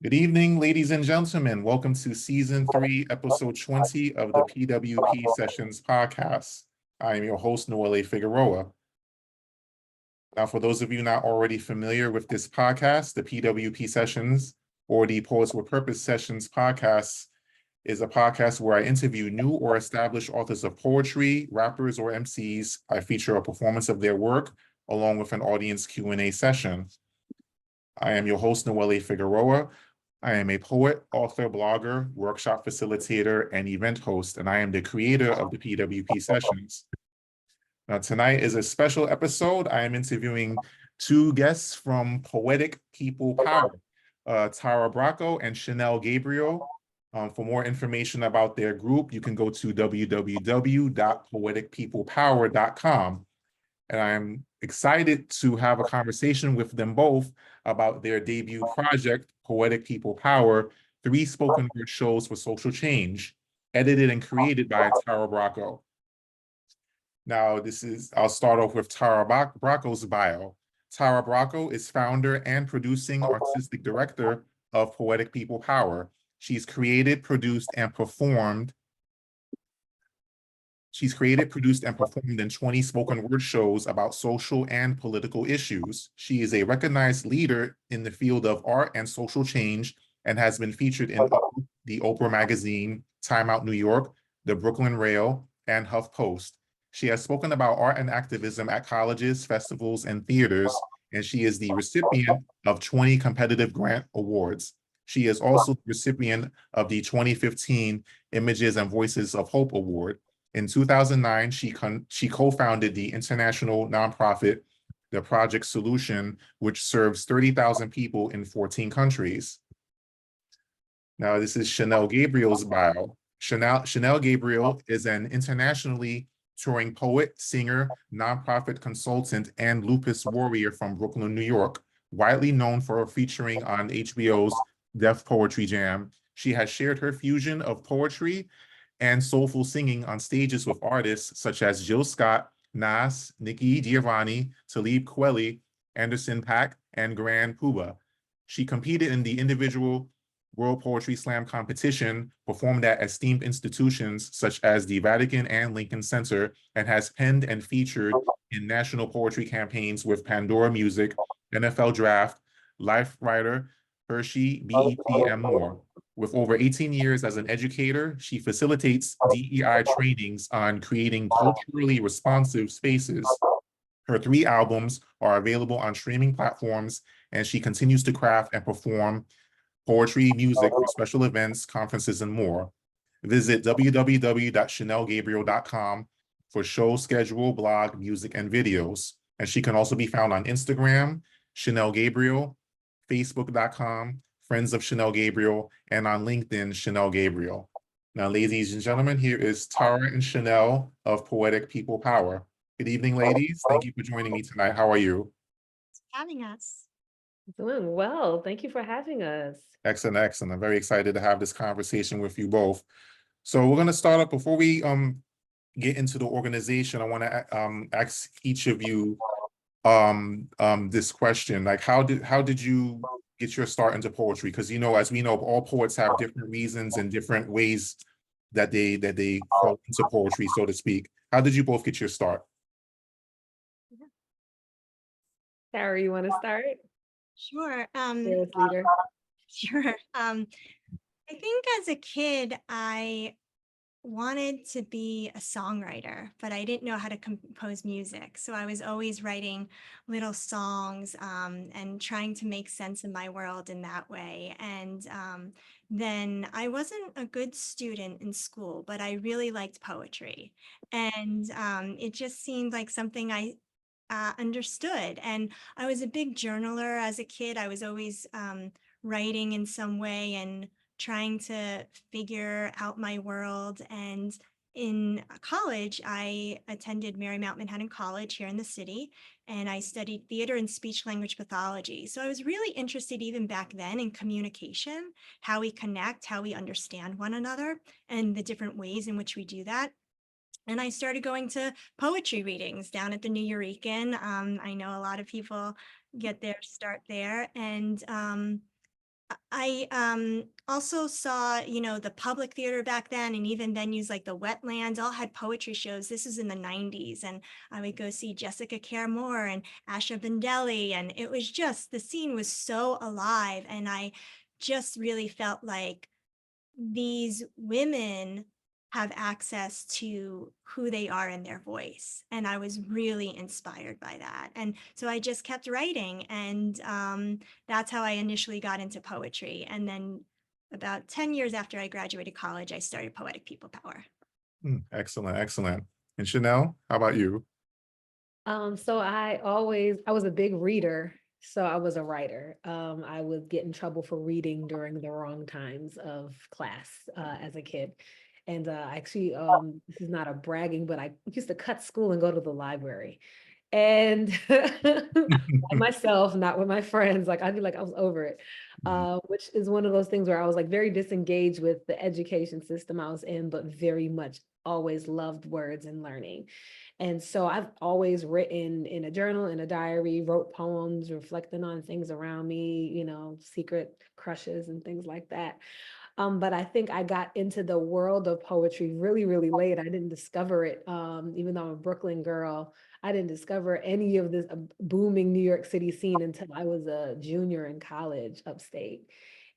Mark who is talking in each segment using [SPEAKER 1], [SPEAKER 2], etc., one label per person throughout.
[SPEAKER 1] Good evening, ladies and gentlemen. Welcome to season 3, episode 20 of the P.W.P Sessions podcast. I am your host, Noelle Figueroa. Now, for those of you not already familiar with this podcast, the P.W.P Sessions, or the Poets with Purpose Sessions podcast, is a podcast where I interview new or established authors of poetry, rappers, or MCs. I feature a performance of their work along with an audience Q&A session. I am your host, Noelle Figueroa. I am a poet, author, blogger, workshop facilitator, and event host, and I am the creator of the P.W.P Sessions. Now, tonight is a special episode. I am interviewing two guests from Poetic People Power, Tara Bracco and Shanelle Gabriel. For more information about their group, you can go to www.poeticpeoplepower.com. And I'm excited to have a conversation with them both about their debut project, Poetic People Power, 3 spoken word shows for social change, edited and created by Tara Bracco. Now, I'll start off with Tara Bracco's bio. Tara Bracco is founder and producing artistic director of Poetic People Power. She's created, produced, and performed in 20 spoken word shows about social and political issues. She is a recognized leader in the field of art and social change and has been featured in the Oprah magazine, Time Out New York, the Brooklyn Rail, and HuffPost. She has spoken about art and activism at colleges, festivals, and theaters, and she is the recipient of 20 competitive grant awards. She is also the recipient of the 2015 Images and Voices of Hope Award. In 2009, she co-founded the international nonprofit, The Project Solution, which serves 30,000 people in 14 countries. Now, this is Shanelle Gabriel's bio. Shanelle Gabriel is an internationally touring poet, singer, nonprofit consultant, and lupus warrior from Brooklyn, New York, widely known for featuring on HBO's Def Poetry Jam. She has shared her fusion of poetry and soulful singing on stages with artists such as Jill Scott, Nas, Nikki Giovanni, Talib Kweli, Anderson .Paak, and Grand Puba. She competed in the individual World Poetry Slam competition, performed at esteemed institutions such as the Vatican and Lincoln Center, and has penned and featured in national poetry campaigns with Pandora Music, NFL Draft, Life Writer, Hershey, BET, and more. With over 18 years as an educator, she facilitates DEI trainings on creating culturally responsive spaces. Her 3 albums are available on streaming platforms, and she continues to craft and perform poetry, music for special events, conferences, and more. Visit www.shanellegabriel.com for show schedule, blog, music, and videos. And she can also be found on Instagram, Shanelle Gabriel, Facebook.com, Friends of Shanelle Gabriel, and on LinkedIn, Shanelle Gabriel. Now, ladies and gentlemen, here is Tara and Shanelle of Poetic People Power. Good evening, ladies. Thank you for joining me tonight. How are you?
[SPEAKER 2] Having us.
[SPEAKER 3] Doing well. Thank you for having us.
[SPEAKER 1] Excellent, excellent. I'm very excited to have this conversation with you both. So we're going to start up before we get into the organization. I want to ask each of you this question: like, how did you get your start into poetry? Because as we know, all poets have different reasons and different ways that they fall into poetry, so to speak. How did you both get your start?
[SPEAKER 3] Sarah, you want to start?
[SPEAKER 2] Sure.
[SPEAKER 3] Fearless leader.
[SPEAKER 2] Sure. I think as a kid, I wanted to be a songwriter, but I didn't know how to compose music. So I was always writing little songs and trying to make sense of my world in that way. And then I wasn't a good student in school, but I really liked poetry. And it just seemed like something I understood. And I was a big journaler as a kid. I was always writing in some way and trying to figure out my world. And in college, I attended Marymount Manhattan College here in the city, and I studied theater and speech language pathology. So I was really interested even back then in communication, how we connect, how we understand one another, and the different ways in which we do that. And I started going to poetry readings down at the New Eurekan. I know a lot of people get their start there. And I also saw, the public theater back then, and even venues like the Wetlands all had poetry shows. This was in the 90s, and I would go see Jessica Care Moore and Asha Bendelli, and it was just, the scene was so alive, and I just really felt like these women have access to who they are in their voice. And I was really inspired by that. And so I just kept writing. And that's how I initially got into poetry. And then about 10 years after I graduated college, I started Poetic People Power.
[SPEAKER 1] Excellent, excellent. And Shanelle, how about you?
[SPEAKER 3] So I was a big reader, so I was a writer. I would get in trouble for reading during the wrong times of class as a kid. And actually, this is not a bragging, but I used to cut school and go to the library. And by myself, not with my friends, like I'd be like, I was over it. Which is one of those things where I was like very disengaged with the education system I was in, but very much always loved words and learning. And so I've always written in a journal, in a diary, wrote poems, reflecting on things around me, secret crushes and things like that. But I think I got into the world of poetry really, really late. I didn't discover it, even though I'm a Brooklyn girl. I didn't discover any of this booming New York City scene until I was a junior in college upstate.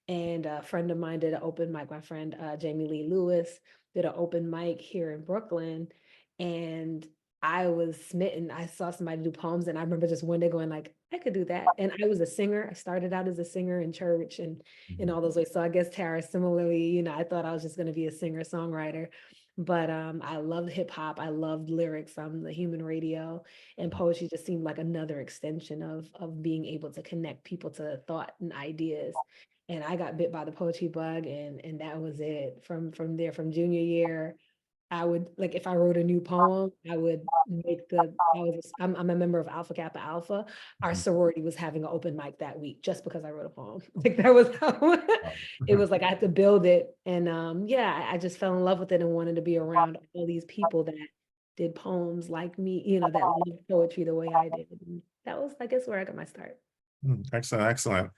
[SPEAKER 3] And a friend of mine did an open mic. My friend Jamie Lee Lewis did an open mic here in Brooklyn, and I was smitten. I saw somebody do poems, and I remember just one day going like, I could do that. And I was a singer. I started out as a singer in church and in all those ways. So I guess Tara, similarly, I thought I was just going to be a singer songwriter. But I loved hip hop. I loved lyrics. I'm the human radio, and poetry just seemed like another extension of being able to connect people to thought and ideas. And I got bit by the poetry bug, and that was it. From there, from junior year, I would like if I wrote a new poem, I would make I'm a member of Alpha Kappa Alpha. Our sorority was having an open mic that week just because I wrote a poem. Like that was how it was like I had to build it. And yeah, I just fell in love with it and wanted to be around all these people that did poems like me, that loved poetry the way I did. And that was, I guess, where I got my start.
[SPEAKER 1] Excellent, excellent.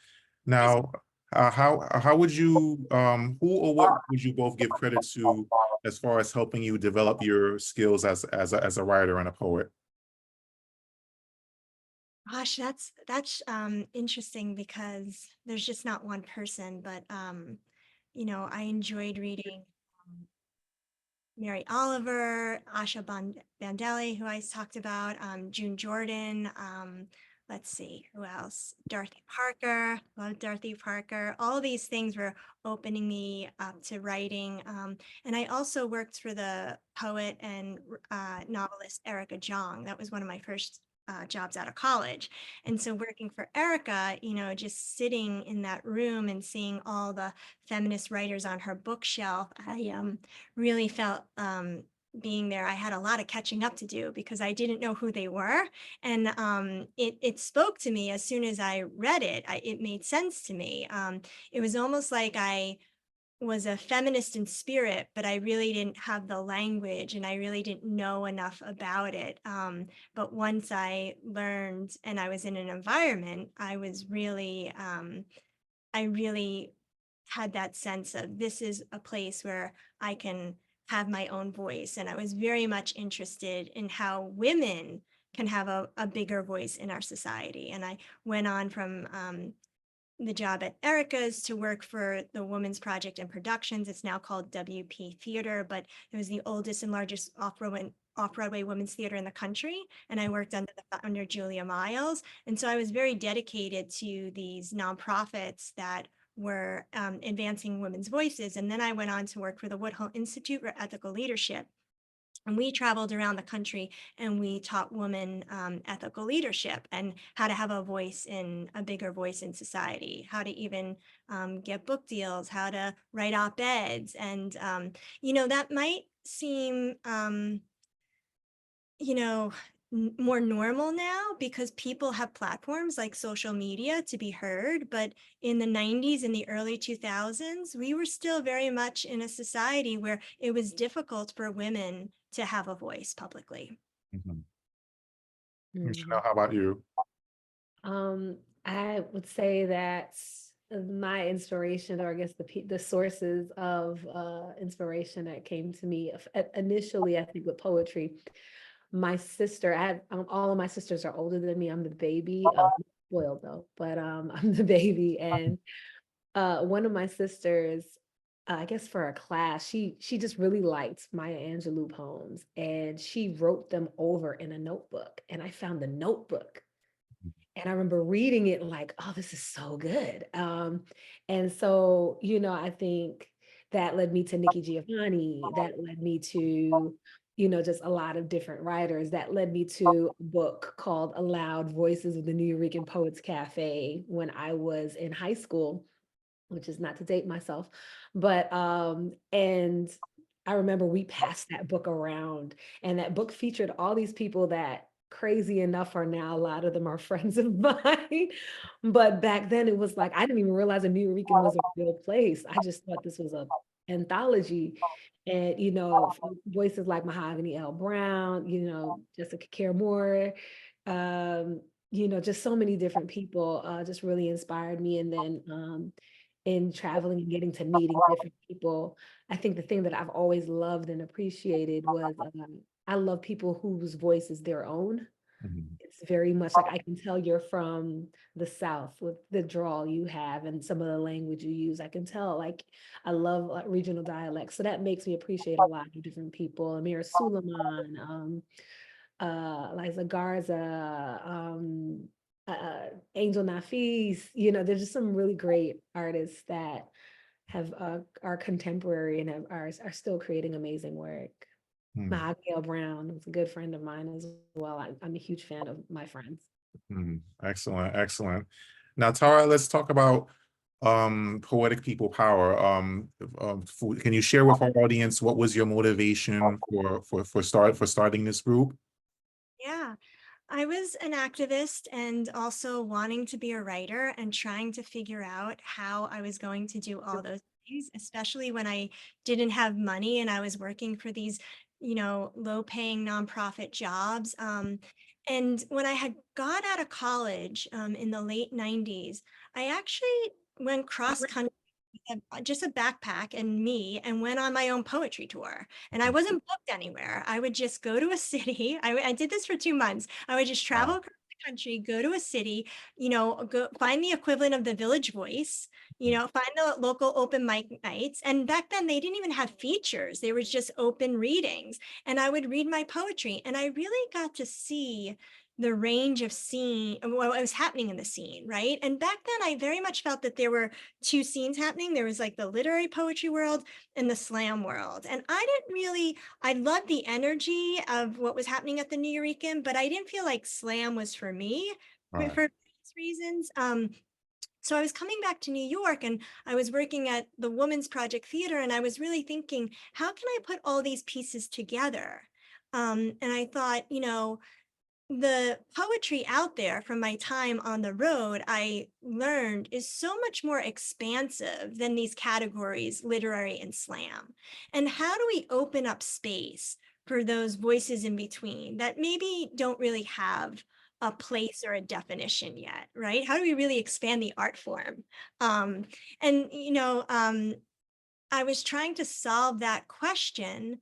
[SPEAKER 1] Now, how would you who or what would you both give credit to as far as helping you develop your skills as a writer and a poet?
[SPEAKER 2] Gosh, that's interesting because there's just not one person, but I enjoyed reading Mary Oliver, Bandelli, who I talked about, June Jordan, let's see, who else? Dorothy Parker, love Dorothy Parker. All these things were opening me up to writing. And I also worked for the poet and novelist Erica Jong. That was one of my first jobs out of college. And so working for Erica, just sitting in that room and seeing all the feminist writers on her bookshelf, I really felt being there, I had a lot of catching up to do because I didn't know who they were. And it spoke to me as soon as I read it. It made sense to me. It was almost like I was a feminist in spirit, but I really didn't have the language and I really didn't know enough about it. But once I learned and I was in an environment, I really had that sense of this is a place where I can have my own voice. And I was very much interested in how women can have a bigger voice in our society. And I went on from the job at Erica's to work for the Women's Project and Productions. It's now called WP Theater, but it was the oldest and largest off-Broadway women's theater in the country. And I worked under Julia Miles. And so I was very dedicated to these nonprofits that were advancing women's voices. And then I went on to work for the Woodhull Institute for Ethical Leadership. And we traveled around the country and we taught women ethical leadership and how to have a bigger voice in society, how to even get book deals, how to write op-eds. And, that might seem, more normal now because people have platforms like social media to be heard. But in the 90s and the early 2000s, we were still very much in a society where it was difficult for women to have a voice publicly.
[SPEAKER 1] Chanel, how about you?
[SPEAKER 3] I would say that my inspiration, or I guess the sources of inspiration that came to me initially, I think with poetry. My sister, I have all of my sisters are older than me. I'm the baby. Spoiled though, but I'm the baby, and one of my sisters, I guess for a class, she just really liked Maya Angelou poems, and she wrote them over in a notebook. And I found the notebook, and I remember reading it like, oh, this is so good. And so, I think that led me to Nikki Giovanni. That led me to, just a lot of different writers. That led me to a book called Aloud Voices of the New Eurekan Poets Cafe when I was in high school, which is not to date myself, but and I remember we passed that book around, and that book featured all these people that, crazy enough, are now, a lot of them are friends of mine. But back then it was like, I didn't even realize a New Rican was a real place. I just thought this was a anthology. And, voices like Mahogany L. Brown, Jessica Care Moore, just so many different people just really inspired me. And then in traveling and getting to meeting different people, I think the thing that I've always loved and appreciated was I love people whose voice is their own.
[SPEAKER 1] Mhm.
[SPEAKER 3] It's very much like, I can tell you're from the South with the drawl you have and some of the language you use. I can tell, like, I love regional dialects. So that makes me appreciate a lot of different people. Amir Suleiman, Liza Garza, Angel Nafis, there's just some really great artists that have are contemporary and are still creating amazing work.
[SPEAKER 1] Mhm.
[SPEAKER 3] Mahogany Brown is a good friend of mine as well. I'm a huge fan of my friends.
[SPEAKER 1] Mhm. Excellent, excellent. Now, Tara, let's talk about poetic people power. Can you share with our audience what was your motivation for starting this group?
[SPEAKER 2] Yeah. I was an activist and also wanting to be a writer and trying to figure out how I was going to do all those things, especially when I didn't have money and I was working for these, low paying nonprofit jobs. And when I had got out of college in the late 90s, I actually went cross country, just a backpack and me, and went on my own poetry tour. And I wasn't booked anywhere. I would just go to a city. I did this for 2 months. I would just travel
[SPEAKER 1] Wow.
[SPEAKER 2] across the country, go to a city, go find the equivalent of the Village Voice, find the local open mic nights. And back then they didn't even have features. They were just open readings. And I would read my poetry. And I really got to see the range of scene, what was happening in the scene, right? And back then I very much felt that there were two scenes happening. There was like the literary poetry world and the slam world. And I loved the energy of what was happening at the New Eurekan, but I didn't feel like slam was for me
[SPEAKER 1] All right.
[SPEAKER 2] for various reasons. So I was coming back to New York and I was working at the Women's Project Theater, and I was really thinking, how can I put all these pieces together? And I thought, the poetry out there from my time on the road, I learned, is so much more expansive than these categories, literary and slam. And how do we open up space for those voices in between that maybe don't really have a place or a definition yet, right? How do we really expand the art form? And, I was trying to solve that question,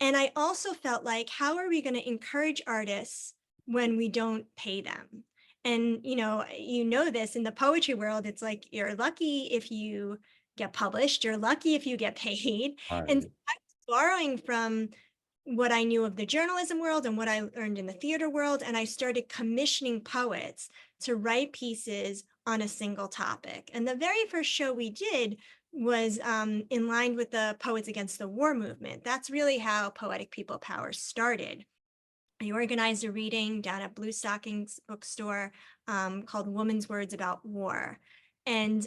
[SPEAKER 2] and I also felt like, how are we going to encourage artists when we don't pay them? And, this in the poetry world, it's like, you're lucky if you get published, you're lucky if you get paid.
[SPEAKER 1] All
[SPEAKER 2] And
[SPEAKER 1] right.
[SPEAKER 2] I was borrowing from what I knew of the journalism world and what I learned in the theater world. And I started commissioning poets to write pieces on a single topic. And the very first show we did was in line with the Poets Against the War movement. That's really how Poetic People Power started. I organized a reading down at Blue Stockings bookstore called Woman's Words About War. And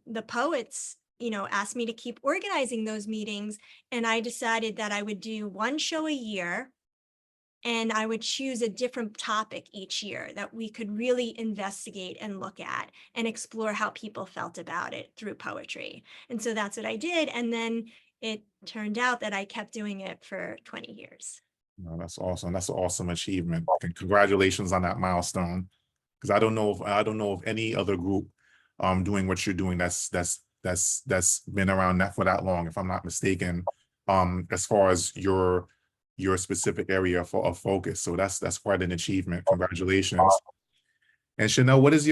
[SPEAKER 2] the poets, asked me to keep organizing those meetings. And I decided that I would do one show a year, and I would choose a different topic each year that we could really investigate and look at and explore how people felt about it through poetry. And so that's what I did. And then it turned out that I kept doing it for 20 years.
[SPEAKER 1] No, that's awesome. That's an awesome achievement. And congratulations on that milestone. Because I don't know of any other group doing what you're doing. That's been around that for that long, if I'm not mistaken, as far as your specific area of focus. So that's quite an achievement. Congratulations. And Shanelle, what is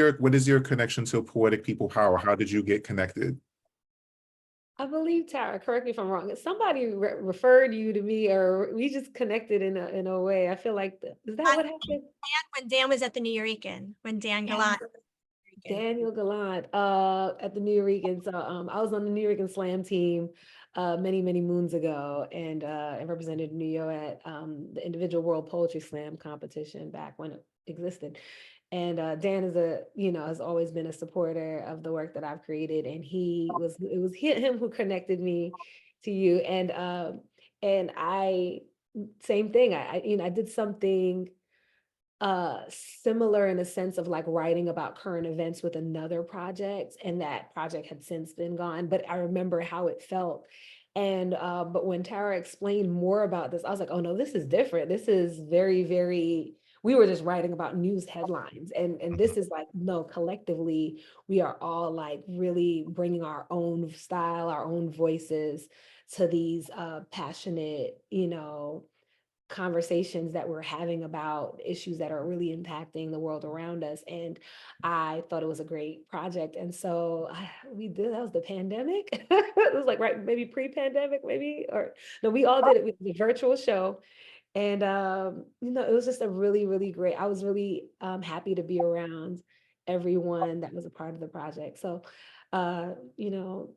[SPEAKER 1] your connection to Poetic People Power? How did you get connected?
[SPEAKER 3] I believe, Tara, correct me if I'm wrong, somebody referred you to me, or we just connected in a way. I feel like, is that what happened?
[SPEAKER 2] When Dan was at the New Eurekan, when Dan
[SPEAKER 3] Yeah.
[SPEAKER 2] Gallant.
[SPEAKER 3] Daniel Gallant at the New Eurekan. So I was on the New Eurekan Slam team many moons ago, and I represented New York at the individual World Poetry Slam competition back when it existed. And Dan is has always been a supporter of the work that I've created, and it was him who connected me to you. And I, same thing. I did something similar in a sense of like writing about current events with another project, and that project had since been gone, but I remember how it felt. And but when Tara explained more about this, I was like, oh no, this is different. This is very, we were just writing about news headlines, and this is like, no, collectively we are all like really bringing our own style, our own voices to these passionate, conversations that we're having about issues that are really impacting the world around us. And I thought it was a great project. And so we did, that was the pandemic. It was like, right, maybe pre-pandemic, maybe, or no, we all did it with the virtual show. And, it was just a really great, I was really happy to be around everyone that was a part of the project. So, uh, you know,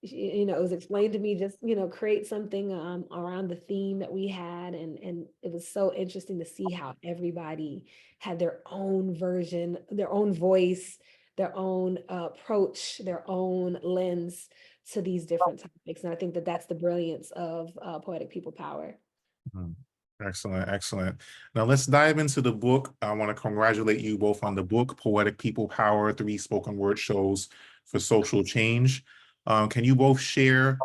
[SPEAKER 3] it was explained to me, just, create something around the theme that we had. And it was so interesting to see how everybody had their own version, their own voice, their own approach, their own lens to these different topics. And I think that that's the brilliance of Poetic People Power.
[SPEAKER 1] Mhm. Excellent, excellent. Now let's dive into the book. I want to congratulate you both on the book, Poetic People Power, 3 spoken word shows for social change. Can you both share,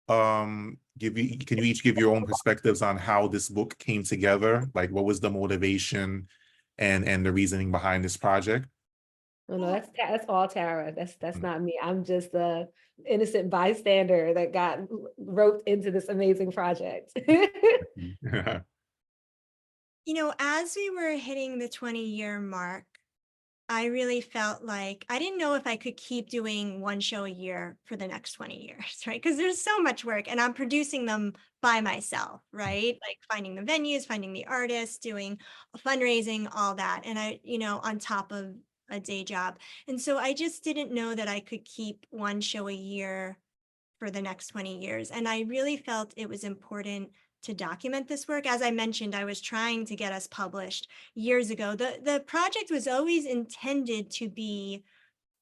[SPEAKER 1] can you each give your own perspectives on how this book came together? Like, what was the motivation and the reasoning behind this project?
[SPEAKER 3] Oh no, that's all Tara. That's not me. I'm just the innocent bystander that got roped into this amazing project.
[SPEAKER 2] As we were hitting the 20-year mark, I really felt like I didn't know if I could keep doing one show a year for the next 20 years, right? Because there's so much work and I'm producing them by myself, right? Like finding the venues, finding the artists, doing fundraising, all that. And on top of a day job. And so I just didn't know that I could keep one show a year for the next 20 years. And I really felt it was important to document this work. As I mentioned, I was trying to get us published years ago. The project was always intended to be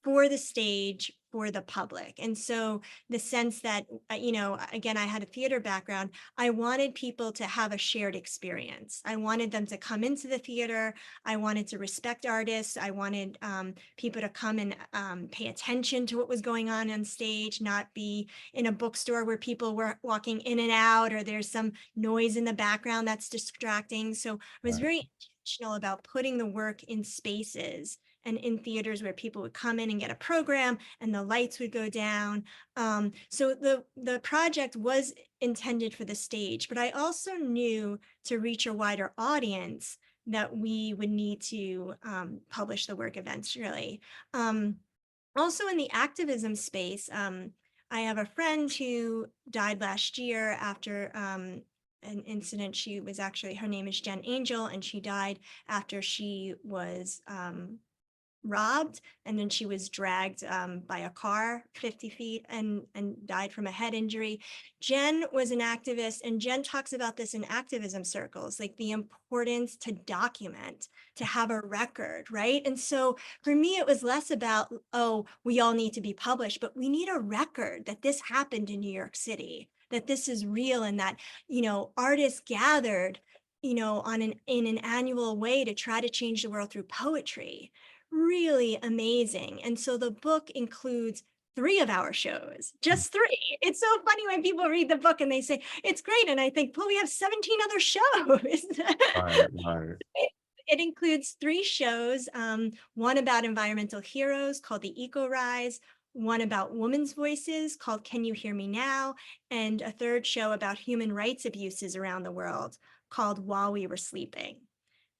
[SPEAKER 2] for the stage, for the public. And so the sense that, again, I had a theater background, I wanted people to have a shared experience. I wanted them to come into the theater. I wanted to respect artists. I wanted people to come and pay attention to what was going on stage, not be in a bookstore where people were walking in and out, or there's some noise in the background that's distracting. So I was very intentional about putting the work in spaces and in theaters where people would come in and get a program and the lights would go down. So the project was intended for the stage, but I also knew to reach a wider audience that we would need to publish the work eventually. Also in the activism space, I have a friend who died last year after an incident. Her name is Jen Angel, and she died after she was robbed, and then she was dragged by a car 50 feet and died from a head injury. Jen was an activist, and Jen talks about this in activism circles, like the importance to document, to have a record, right? And so for me, it was less about, oh, we all need to be published, but we need a record that this happened in New York City, that this is real, and that, artists gathered, in an annual way to try to change the world through poetry. Really amazing. And so the book includes 3 of our shows, just 3. It's so funny when people read the book and they say, it's great. And I think, well, we have 17 other shows.
[SPEAKER 1] Right.
[SPEAKER 2] It includes 3 shows, one about environmental heroes called the Eco Rise, one about women's voices called Can You Hear Me Now, and a third show about human rights abuses around the world called While We Were Sleeping.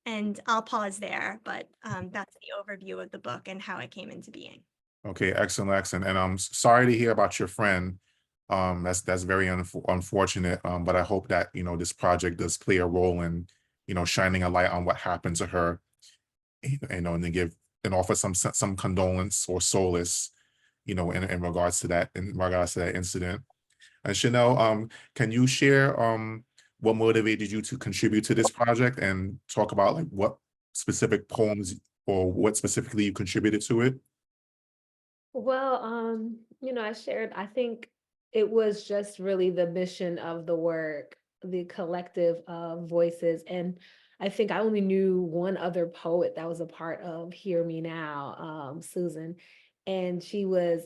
[SPEAKER 2] And I'll pause there, but that's the overview of the book and how it came into being.
[SPEAKER 1] Okay, excellent, excellent. And I'm sorry to hear about your friend. That's very unfortunate. But I hope that, this project does play a role in, shining a light on what happened to her, and then and offer some condolence or solace, in regards to that incident. And Chanel, can you share what motivated you to contribute to this project and talk about like what specific poems or what specifically you contributed to it?
[SPEAKER 3] Well, I think it was just really the mission of the work, the collective of voices. And I think I only knew one other poet that was a part of Hear Me Now, Susan. And she was,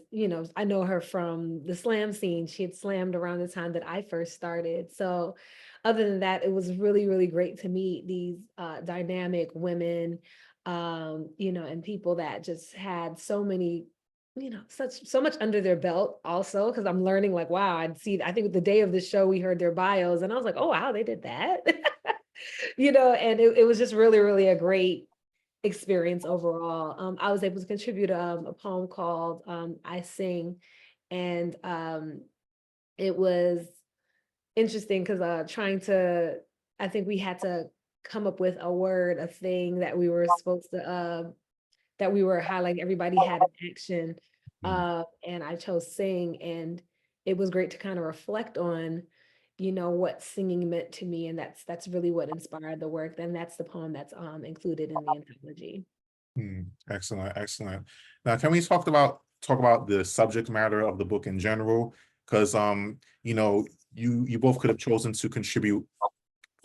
[SPEAKER 3] I know her from the slam scene. She had slammed around the time that I first started. So other than that, it was really, really great to meet these dynamic women, and people that just had so many so much under their belt also, because I'm learning like, wow, I think the day of the show we heard their bios and I was like, oh wow, they did that. And it was just really, really a great experience overall. I was able to contribute a poem called I Sing. And it was interesting because I think we had to come up with a word, a thing that we were supposed to that we were highlighting. Everybody had an action,
[SPEAKER 1] Mm,
[SPEAKER 3] and I chose sing, and it was great to kind of reflect on, what singing meant to me, and that's really what inspired the work. And that's the poem that's included in the anthology.
[SPEAKER 1] excellent, excellent. Now, can we talk about the subject matter of the book in general? Because you both could have chosen to contribute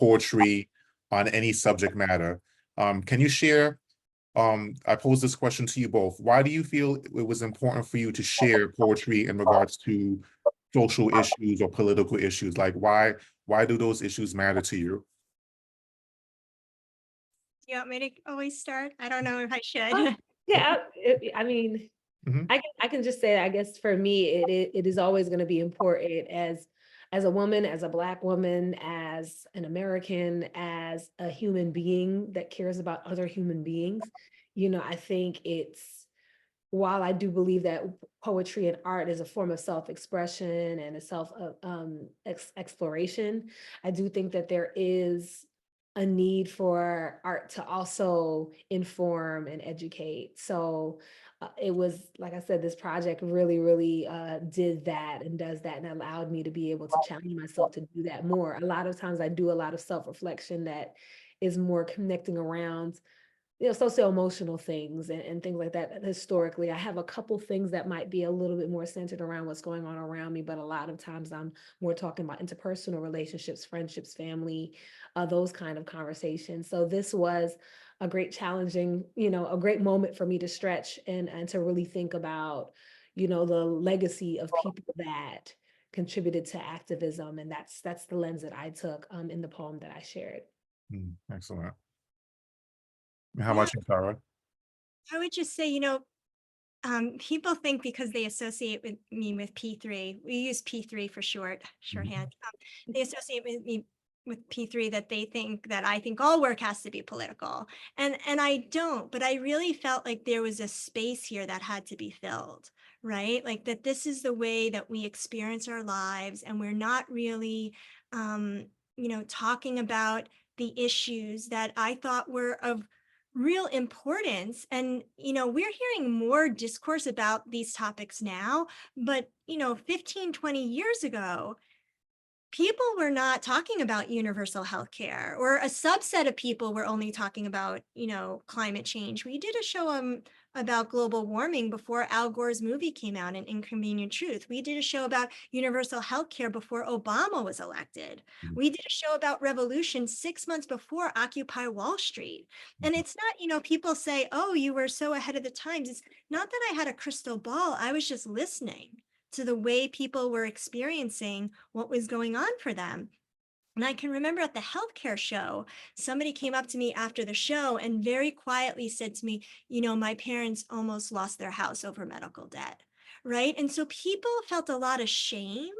[SPEAKER 1] poetry on any subject matter. Can you share? I pose this question to you both. Why do you feel it was important for you to share poetry in regards to social issues or political issues? Like why do those issues matter to you?
[SPEAKER 2] Do you want me to always start? I don't know if I
[SPEAKER 3] Oh,
[SPEAKER 2] should.
[SPEAKER 3] yeah, I mean,
[SPEAKER 1] Mhm.
[SPEAKER 3] I can just say, I guess for me, it is always going to be important as a woman, as a Black woman, as an American, as a human being that cares about other human beings. I think while I do believe that poetry and art is a form of self-expression and a exploration, I do think that there is a need for art to also inform and educate. So it was, like I said, this project really, really did that and does that, and allowed me to be able to challenge myself to do that more. A lot of times I do a lot of self-reflection that is more connecting around socio-emotional things and things like that. Historically, I have a couple things that might be a little bit more centered around what's going on around me, but a lot of times I'm more talking about interpersonal relationships, friendships, family, those kind of conversations. So this was a great challenging, a great moment for me to stretch and to really think about, the legacy of people that contributed to activism. And that's the lens that I took in the poem that I shared.
[SPEAKER 1] Excellent. How
[SPEAKER 2] Yeah,
[SPEAKER 1] about you, Tara?
[SPEAKER 2] I would just say, people think because they associate with me with P3, we use P3 for shorthand. They associate with me with P3 that they think that I think all work has to be political. And I don't, but I really felt like there was a space here that had to be filled, right? Like that this is the way that we experience our lives, and we're not really talking about the issues that I thought were of real importance. And we're hearing more discourse about these topics now, but 15, 20 years ago, people were not talking about universal health care, or a subset of people were only talking about, climate change. We did a show about global warming before Al Gore's movie came out, An Inconvenient Truth. We did a show about universal health care before Obama was elected.
[SPEAKER 1] Mhm.
[SPEAKER 2] We did a show about revolution 6 months before Occupy Wall Street. And it's not, people say, oh, you were so ahead of the times. It's not that I had a crystal ball. I was just listening to the way people were experiencing what was going on for them. And I can remember at the healthcare show, somebody came up to me after the show and very quietly said to me, my parents almost lost their house over medical debt. Right. And so people felt a lot of shame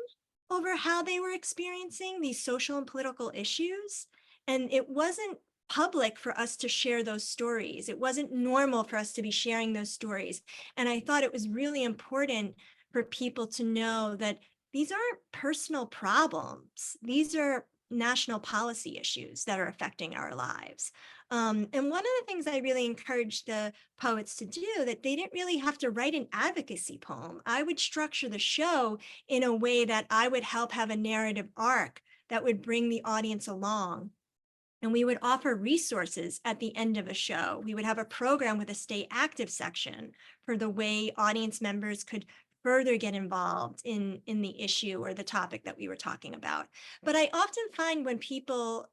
[SPEAKER 2] over how they were experiencing these social and political issues. And it wasn't public for us to share those stories. It wasn't normal for us to be sharing those stories. And I thought it was really important for people to know that these aren't personal problems. These are national policy issues that are affecting our lives. And one of the things I really encouraged the poets to do, that they didn't really have to write an advocacy poem. I would structure the show in a way that I would help have a narrative arc that would bring the audience along. And we would offer resources at the end of a show. We would have a program with a stay active section for the way audience members could further get involved in the issue or the topic that we were talking about. But I often find when people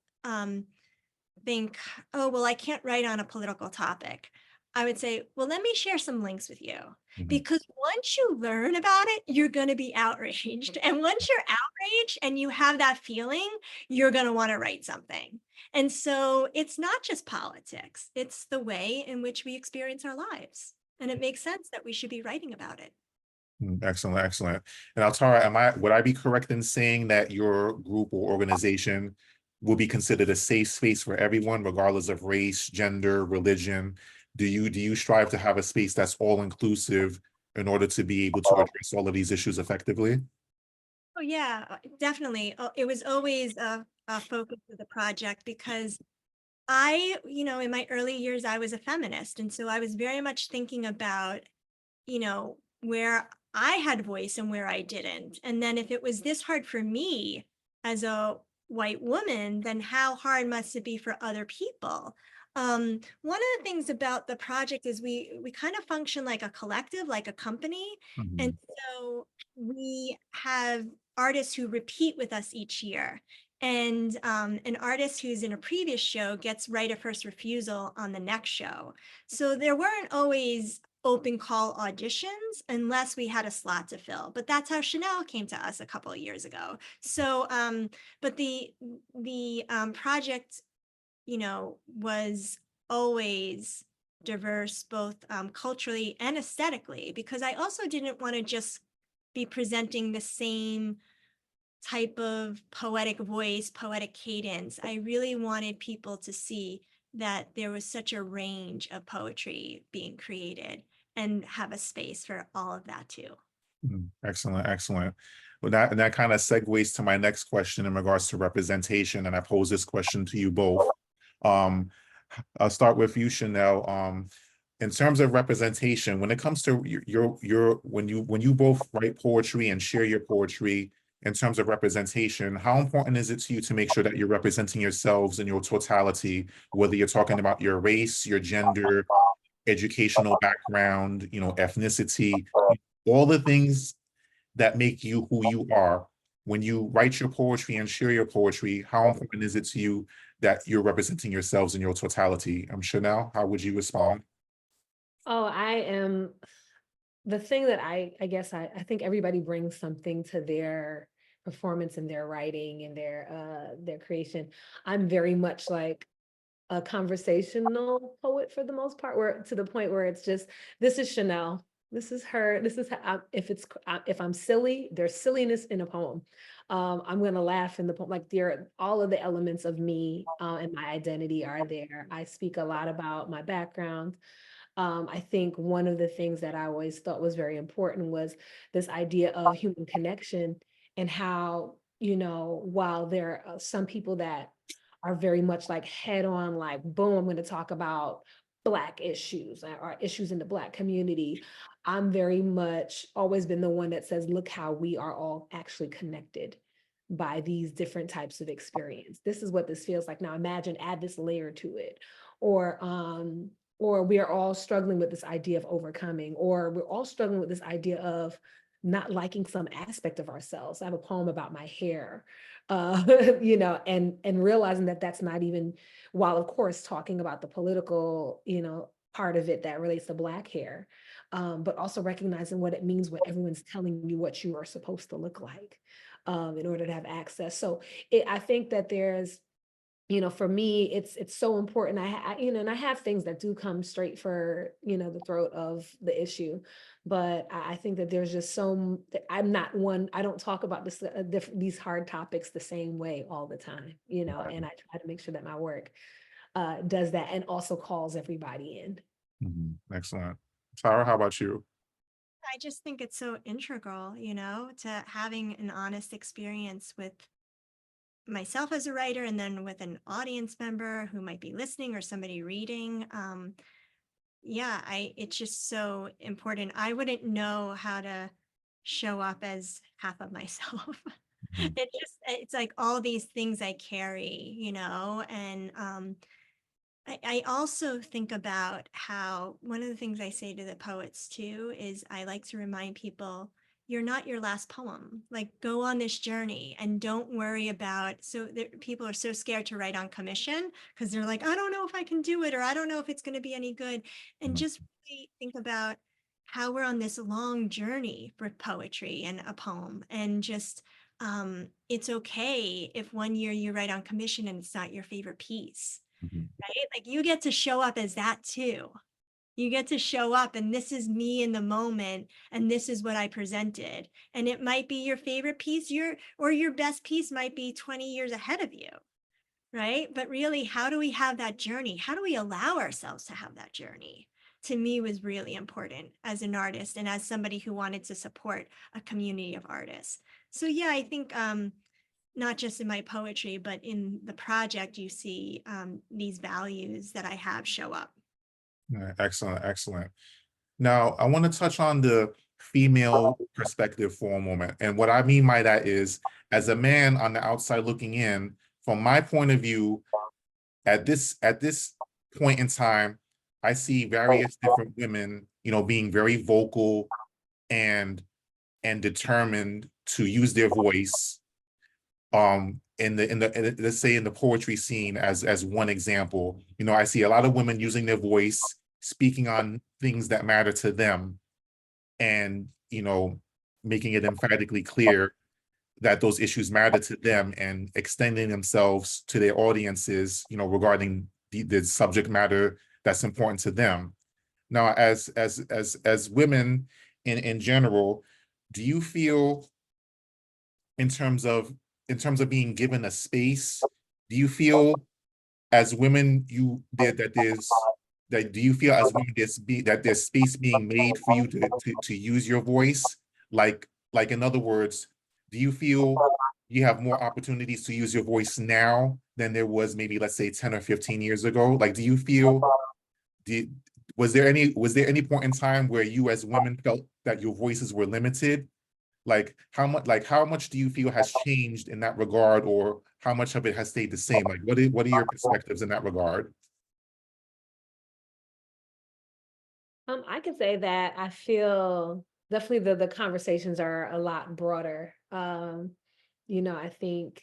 [SPEAKER 2] think, oh, well, I can't write on a political topic, I would say, well, let me share some links with you.
[SPEAKER 1] Mhm.
[SPEAKER 2] Because once you learn about it, you're going to be outraged. And once you're outraged and you have that feeling, you're going to want to write something. And so it's not just politics, it's the way in which we experience our lives. And it makes sense that we should be writing about it.
[SPEAKER 1] Excellent, excellent. And Altara, would I be correct in saying that your group or organization will be considered a safe space for everyone, regardless of race, gender, religion? Do you strive to have a space that's all inclusive in order to be able to address all of these issues effectively?
[SPEAKER 2] Oh, yeah, definitely. It was always a focus of the project because in my early years, I was a feminist. And so I was very much thinking about, where I had voice and where I didn't. And then if it was this hard for me as a white woman, then how hard must it be for other people? One of the things about the project is we kind of function like a collective, like a company. And
[SPEAKER 1] Mhm.
[SPEAKER 2] so we have artists who repeat with us each year. And an artist who's in a previous show gets right of first refusal on the next show. So there weren't always open call auditions unless we had a slot to fill. But that's how Shanelle came to us a couple of years ago. So, but the project, was always diverse, both culturally and aesthetically, because I also didn't want to just be presenting the same type of poetic voice, poetic cadence. I really wanted people to see that there was such a range of poetry being created and have a space for all of that too.
[SPEAKER 1] Excellent, excellent. Well, that kind of segues to my next question in regards to representation, and I pose this question to you both. Um, I'll start with you, Shanelle. In terms of representation, when it comes to when you both write poetry and share your poetry, in terms of representation, how important is it to you to make sure that you're representing yourselves in your totality, whether you're talking about your race, your gender, educational background, ethnicity, all the things that make you who you are? When you write your poetry and share your poetry, how important is it to you that you're representing yourselves in your totality? Chanel, how would you respond?
[SPEAKER 3] Oh, I am the thing that I guess I think everybody brings something to their performance and their writing and their creation. I'm very much like a conversational poet for the most part, where to the point where it's just, this is Shanelle, this is her, this is how, if I'm silly, there's silliness in a poem. I'm gonna laugh in the poem, like all of the elements of me and my identity are there. I speak a lot about my background. I think one of the things that I always thought was very important was this idea of human connection, and how, while there are some people that are very much like head on, like, boom, I'm going to talk about Black issues or issues in the Black community. I'm very much always been the one that says, look how we are all actually connected by these different types of experience. This is what this feels like. Now imagine, add this layer to it. Or we are all struggling with this idea of overcoming, or we're all struggling with this idea of not liking some aspect of ourselves. I have a poem about my hair, and realizing that that's not even, while of course talking about the political, part of it that relates to Black hair, but also recognizing what it means when everyone's telling you what you are supposed to look like. in order to have access. So I think that there's, for me, it's so important. And I have things that do come straight for, the throat of the issue, but I think that there's just I'm not one, I don't talk about these hard topics the same way all the time, and I try to make sure that my work does that and also calls everybody in.
[SPEAKER 1] Excellent. Tara, how about you?
[SPEAKER 2] I just think it's so integral, to having an honest experience with myself as a writer and then with an audience member who might be listening or somebody reading. Yeah, it's just so important. I wouldn't know how to show up as half of myself.
[SPEAKER 1] Mhm.
[SPEAKER 2] It's like all these things I carry, and I also think about how one of the things I say to the poets too is I like to remind people you're not your last poem. Like, go on this journey and don't worry about. So people are so scared to write on commission because they're like, I don't know if I can do it, or I don't know if it's going to be any good. And
[SPEAKER 1] Mhm.
[SPEAKER 2] just really think about how we're on this long journey for poetry and a poem, and just it's okay if one year you write on commission and it's not your favorite piece,
[SPEAKER 1] Mhm.
[SPEAKER 2] right? Like, you get to show up as that too. You get to show up and this is me in the moment and this is what I presented. And it might be your favorite piece, or your best piece might be 20 years ahead of you, right? But really, how do we have that journey? How do we allow ourselves to have that journey? To me was really important as an artist and as somebody who wanted to support a community of artists. So yeah, I think not just in my poetry, but in the project, you see these values that I have show up.
[SPEAKER 1] Excellent, excellent. Now, I want to touch on the female perspective for a moment. And what I mean by that is, as a man on the outside looking in, from my point of view, at this point in time, I see various different women, being very vocal and determined to use their voice let's say in the poetry scene as one example. I see a lot of women using their voice, speaking on things that matter to them, and making it emphatically clear that those issues matter to them and extending themselves to their audiences, regarding the subject matter that's important to them. Now, as women in general, do you feel, in terms of being given a space, do you feel as women do you feel as women that there's space being made for you to use your voice? Like, in other words, do you feel you have more opportunities to use your voice now than there was, maybe, let's say, 10 or 15 years ago? Like, do you feel, did was there any point in time where you as women felt that your voices were limited? Like, how much do you feel has changed in that regard, or how much of it has stayed the same? Like, what are your perspectives in that regard?
[SPEAKER 3] I can say that I feel definitely the conversations are a lot broader. I think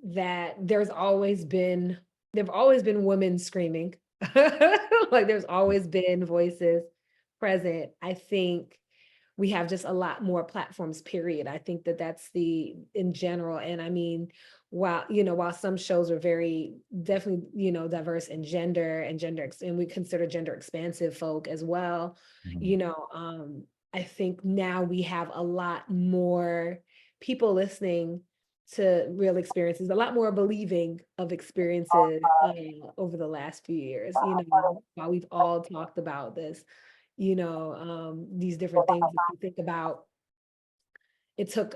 [SPEAKER 3] that there've always been women screaming. Like, there's always been voices present. I think we have just a lot more platforms, period. I think that that's in general. And I mean, while some shows are very definitely, diverse in gender and and we consider gender expansive folk as well,
[SPEAKER 1] Mhm.
[SPEAKER 3] you know, I think now we have a lot more people listening to real experiences, a lot more believing of experiences over the last few years, while we've all talked about this, these different things. If you think about, it took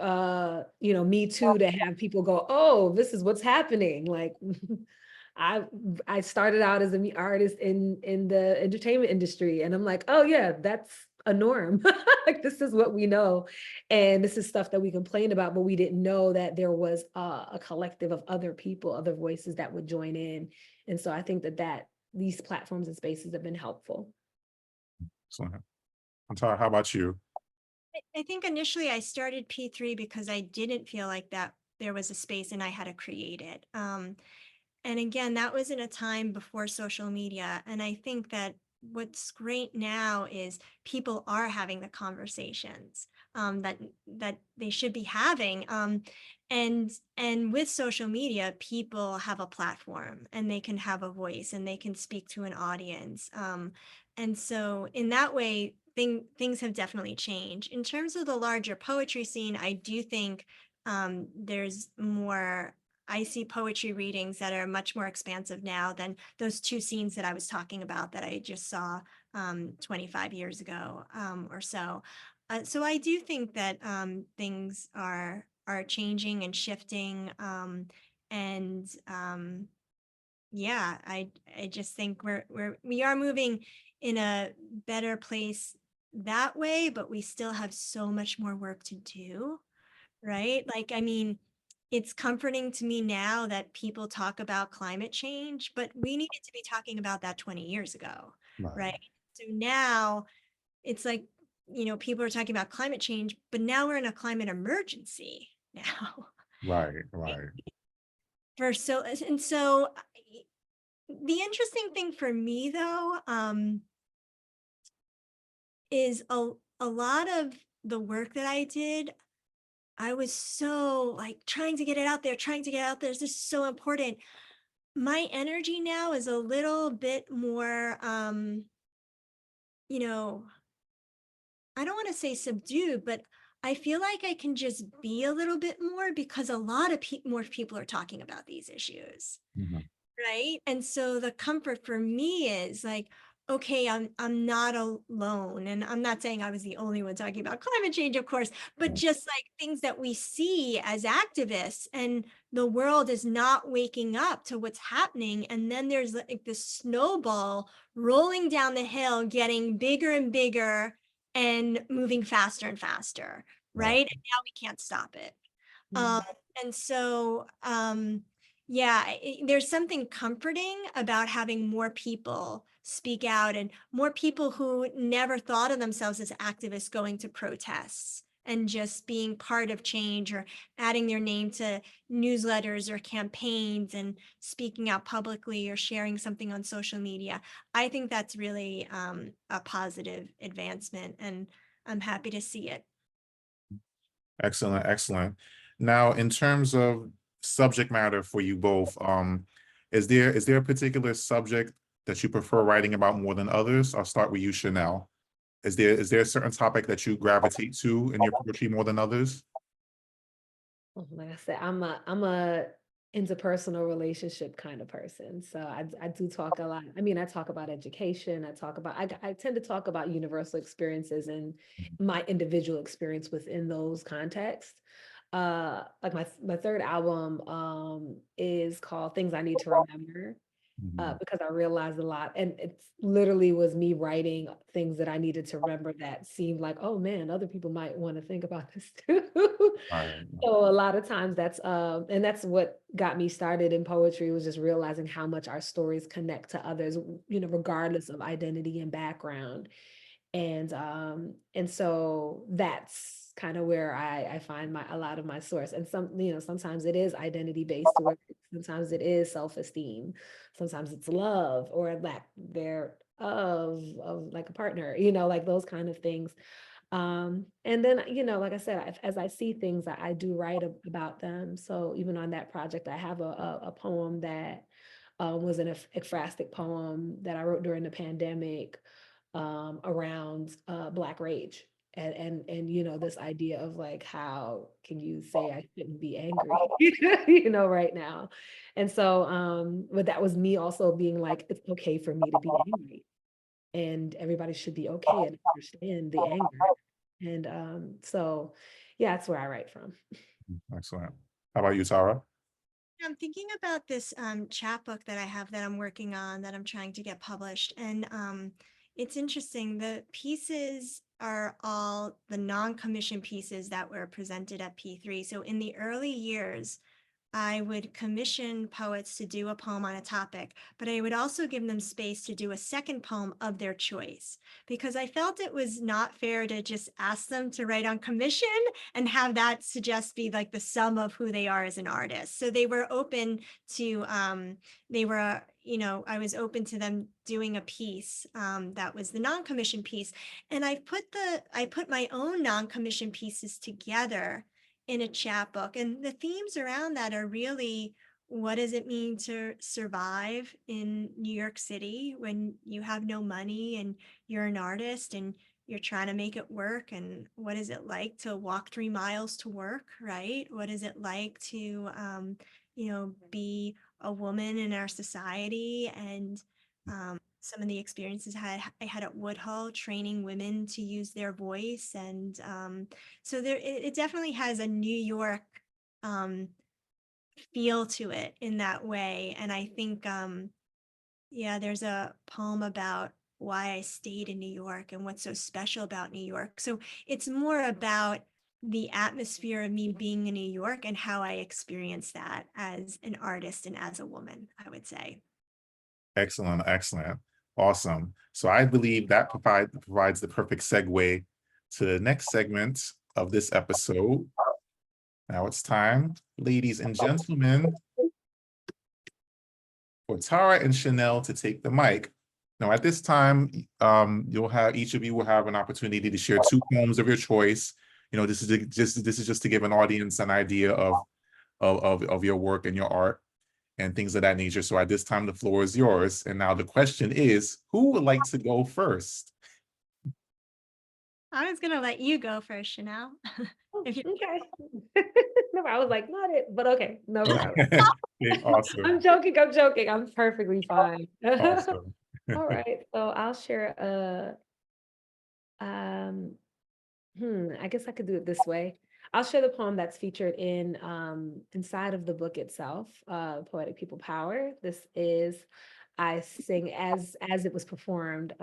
[SPEAKER 3] Me Too to have people go, oh, this is what's happening. Like, I I started out as an artist in the entertainment industry, and I'm like, oh yeah, that's a norm. Like, this is what we know, and this is stuff that we complain about, but we didn't know that there was a collective of other people, other voices that would join in. And so I think that these platforms and spaces have been helpful.
[SPEAKER 1] So, Antara, how about you?
[SPEAKER 2] I think initially I started P3 because I didn't feel like that there was a space and I had to create it. And again, that was in a time before social media. And I think that what's great now is people are having the conversations that they should be having. And with social media, people have a platform and they can have a voice and they can speak to an audience. And so in that way, things have definitely changed. In terms of the larger poetry scene, I do think there's more. I see poetry readings that are much more expansive now than those two scenes that I was talking about that I just saw 25 years ago or so. So I do think that things are changing and shifting, and yeah, I just think we are moving in a better place that way, but we still have so much more work to do, right? Like, I mean, it's comforting to me now that people talk about climate change, but we needed to be talking about that 20 years ago,
[SPEAKER 1] Right,
[SPEAKER 2] right? So now it's like, people are talking about climate change, but now we're in a climate emergency now.
[SPEAKER 1] right, right.
[SPEAKER 2] And so the interesting thing for me though, is a lot of the work that I did, I was so like trying to get it out there, trying to get it out there. This is so important. My energy now is a little bit more, you know, I don't want to say subdued, but I feel like I can just be a little bit more because a lot of more people are talking about these issues.
[SPEAKER 1] Mhm.
[SPEAKER 2] Right. And so the comfort for me is like, okay, I'm not alone. And I'm not saying I was the only one talking about climate change, of course, but
[SPEAKER 1] Yeah.
[SPEAKER 2] just like things that we see as activists, and the world is not waking up to what's happening. And then there's like this snowball rolling down the hill, getting bigger and bigger and moving faster and faster.
[SPEAKER 1] Right.
[SPEAKER 2] Right. And now we can't stop it. Um,
[SPEAKER 3] Mhm.
[SPEAKER 2] and so, yeah, there's something comforting about having more people speak out and more people who never thought of themselves as activists going to protests and just being part of change or adding their name to newsletters or campaigns and speaking out publicly or sharing something on social media. I think that's really a positive advancement, and I'm happy to see it.
[SPEAKER 1] Excellent, excellent. Now, in terms of subject matter for you both, is there a particular subject that you prefer writing about more than others? I'll start with you, Chanel. Is there a certain topic that you gravitate to in your poetry more than others?
[SPEAKER 3] Like I said, I'm a interpersonal relationship kind of person. So I do talk a lot. I mean, I talk about education. I tend to talk about universal experiences and my individual experience within those contexts. Like my third album is called Things I Need to Remember.
[SPEAKER 1] Mhm.
[SPEAKER 3] Because I realized a lot, and it's literally was me writing things that I needed to remember that seemed like, oh man, other people might want to think about this too.
[SPEAKER 1] Right.
[SPEAKER 3] So a lot of times and that's what got me started in poetry, was just realizing how much our stories connect to others, regardless of identity and background. And so that's kind of where I find a lot of my source. And sometimes it is identity based work, sometimes it is self-esteem, sometimes it's love or lack thereof of like a partner, like those kind of things. And then, like I said, as I see things, I do write about them. So even on that project, I have a poem that was an ekphrastic poem that I wrote during the pandemic, around Black rage. And this idea of like, how can you say I shouldn't be angry, right now? And so, but that was me also being like, it's okay for me to be angry, and everybody should be okay and understand the anger. And so, yeah, that's where I write from.
[SPEAKER 1] Excellent. How about you, Tara?
[SPEAKER 2] I'm thinking about this chapbook that I have that I'm working on, that I'm trying to get published. And it's interesting. The pieces are all the non-commissioned pieces that were presented at P3. So in the early years, I would commission poets to do a poem on a topic, but I would also give them space to do a second poem of their choice, because I felt it was not fair to just ask them to write on commission and have that suggest be like the sum of who they are as an artist. So they were open to, I was open to them doing a piece that was the non-commission piece. And I put my own non-commission pieces together in a chapbook. And the themes around that are really, what does it mean to survive in New York City when you have no money and you're an artist and you're trying to make it work? And what is it like to walk 3 miles to work, right? What is it like to, be a woman in our society? And some of the experiences I had at Woodhull, training women to use their voice. And so it definitely has a New York feel to it in that way. And I think, there's a poem about why I stayed in New York and what's so special about New York. So it's more about the atmosphere of me being in New York and how I experience that as an artist and as a woman, I would say.
[SPEAKER 1] Excellent, excellent. Awesome. So I believe that provides the perfect segue to the next segment of this episode. Now it's time, ladies and gentlemen, for Tara and Shanelle to take the mic. Now, at this time, each of you will have an opportunity to share 2 poems of your choice. This is just to give an audience an idea of your work and your art and things of that nature. So at this time, the floor is yours. And now the question is, who would like to go first?
[SPEAKER 2] I was gonna let you go first, Chanel. If you
[SPEAKER 3] Okay. No, I was like, not it, but okay, no problem.
[SPEAKER 1] Okay, awesome.
[SPEAKER 3] I'm joking. I'm perfectly fine.
[SPEAKER 1] Awesome.
[SPEAKER 3] All right. So I'll share I guess I could do it this way. I'll share the poem that's featured in inside of the book itself, Poetic People Power. This is I sing as it was performed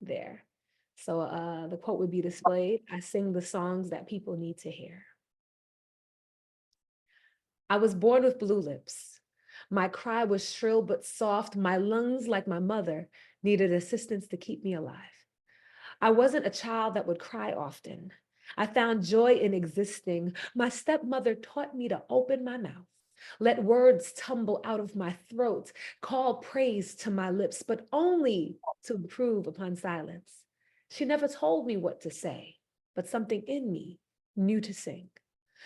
[SPEAKER 3] there. So the quote would be displayed. I sing the songs that people need to hear. I was born with blue lips. My cry was shrill but soft. My lungs, like my mother, needed assistance to keep me alive. I wasn't a child that would cry often. I found joy in existing. My stepmother taught me to open my mouth, let words tumble out of my throat, call praise to my lips, but only to improve upon silence. She never told me what to say, but something in me knew to sing.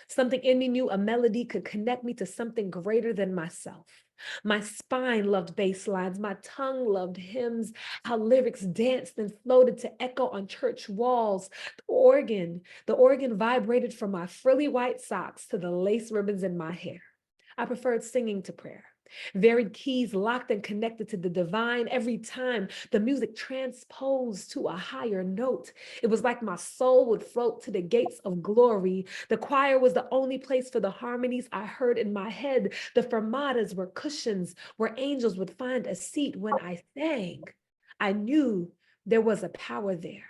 [SPEAKER 3] Something in me knew a melody could connect me to something greater than myself. My spine loved bass lines. My tongue loved hymns, how lyrics danced and floated to echo on church walls. The organ vibrated from my frilly white socks to the lace ribbons in my hair. I preferred singing to prayer. Varied keys locked and connected to the divine every time the music transposed to a higher note. It was like my soul would float to the gates of glory. The choir was the only place for the harmonies I heard in my head. The fermatas were cushions where angels would find a seat when I sang. I knew there was a power there.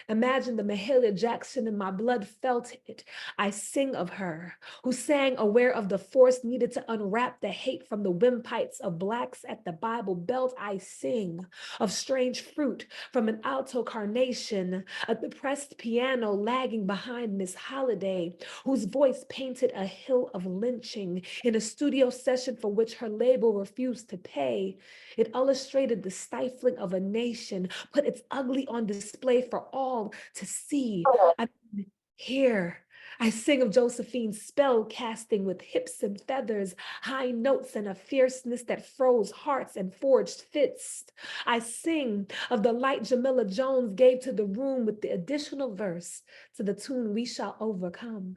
[SPEAKER 3] Imagine the Mahalia Jackson in my blood felt it. I sing of her, who sang aware of the force needed to unwrap the hate from the windpipes of Blacks at the Bible Belt. I sing of strange fruit from an alto carnation, a depressed piano lagging behind Miss Holiday, whose voice painted a hill of lynching in a studio session for which her label refused to pay. It illustrated the stifling of a nation, put its ugly on display for all to see. I mean, here, I sing of Josephine's spell casting with hips and feathers, high notes and a fierceness that froze hearts and forged fists. I sing of the light Jamila Jones gave to the room with the additional verse to the tune We Shall Overcome.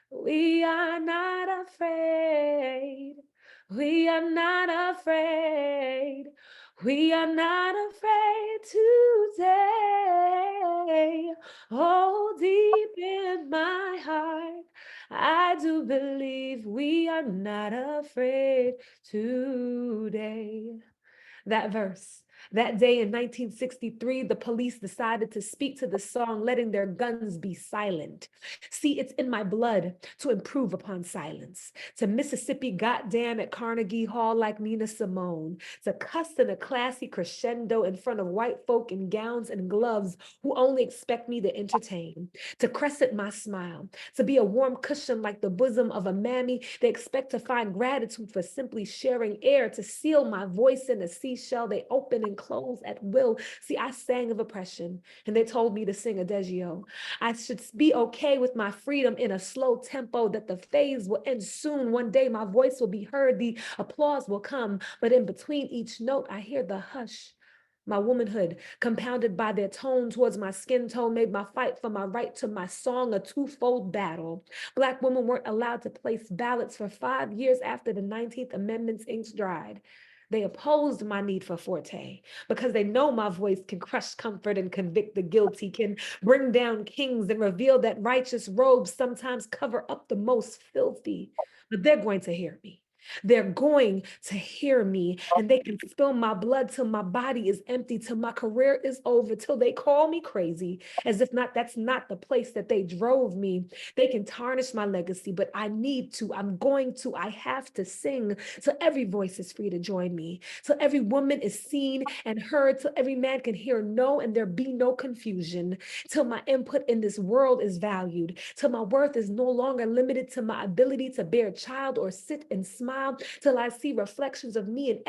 [SPEAKER 3] We are not afraid. We are not afraid. We are not afraid today. Oh, deep in my heart, I do believe we are not afraid today. That verse, That day in 1963, the police decided to speak to the song, letting their guns be silent. See, it's in my blood to improve upon silence, to Mississippi goddamn at Carnegie Hall like Nina Simone, to cuss in a classy crescendo in front of white folk in gowns and gloves who only expect me to entertain, to crescent my smile, to be a warm cushion like the bosom of a mammy. They expect to find gratitude for simply sharing air, to seal my voice in a seashell they open and close at will. See, I sang of oppression and they told me to sing adagio. I should be okay with my freedom in a slow tempo, that the phase will end soon. One day my voice will be heard, the applause will come, but in between each note, I hear the hush. My womanhood, compounded by their tone towards my skin tone, made my fight for my right to my song a twofold battle. Black women weren't allowed to place ballots for 5 years after the 19th Amendment's inks dried. They opposed my need for forte because they know my voice can crush comfort and convict the guilty, can bring down kings and reveal that righteous robes sometimes cover up the most filthy. But they're going to hear me. They're going to hear me, and they can spill my blood till my body is empty, till my career is over, till they call me crazy, as if not that's not the place that they drove me. They can tarnish my legacy, but I need to, I'm going to, I have to sing till every voice is free to join me, till every woman is seen and heard, till every man can hear no and there be no confusion, till my input in this world is valued, till my worth is no longer limited to my ability to bear a child or sit and smile, till I see reflections of me in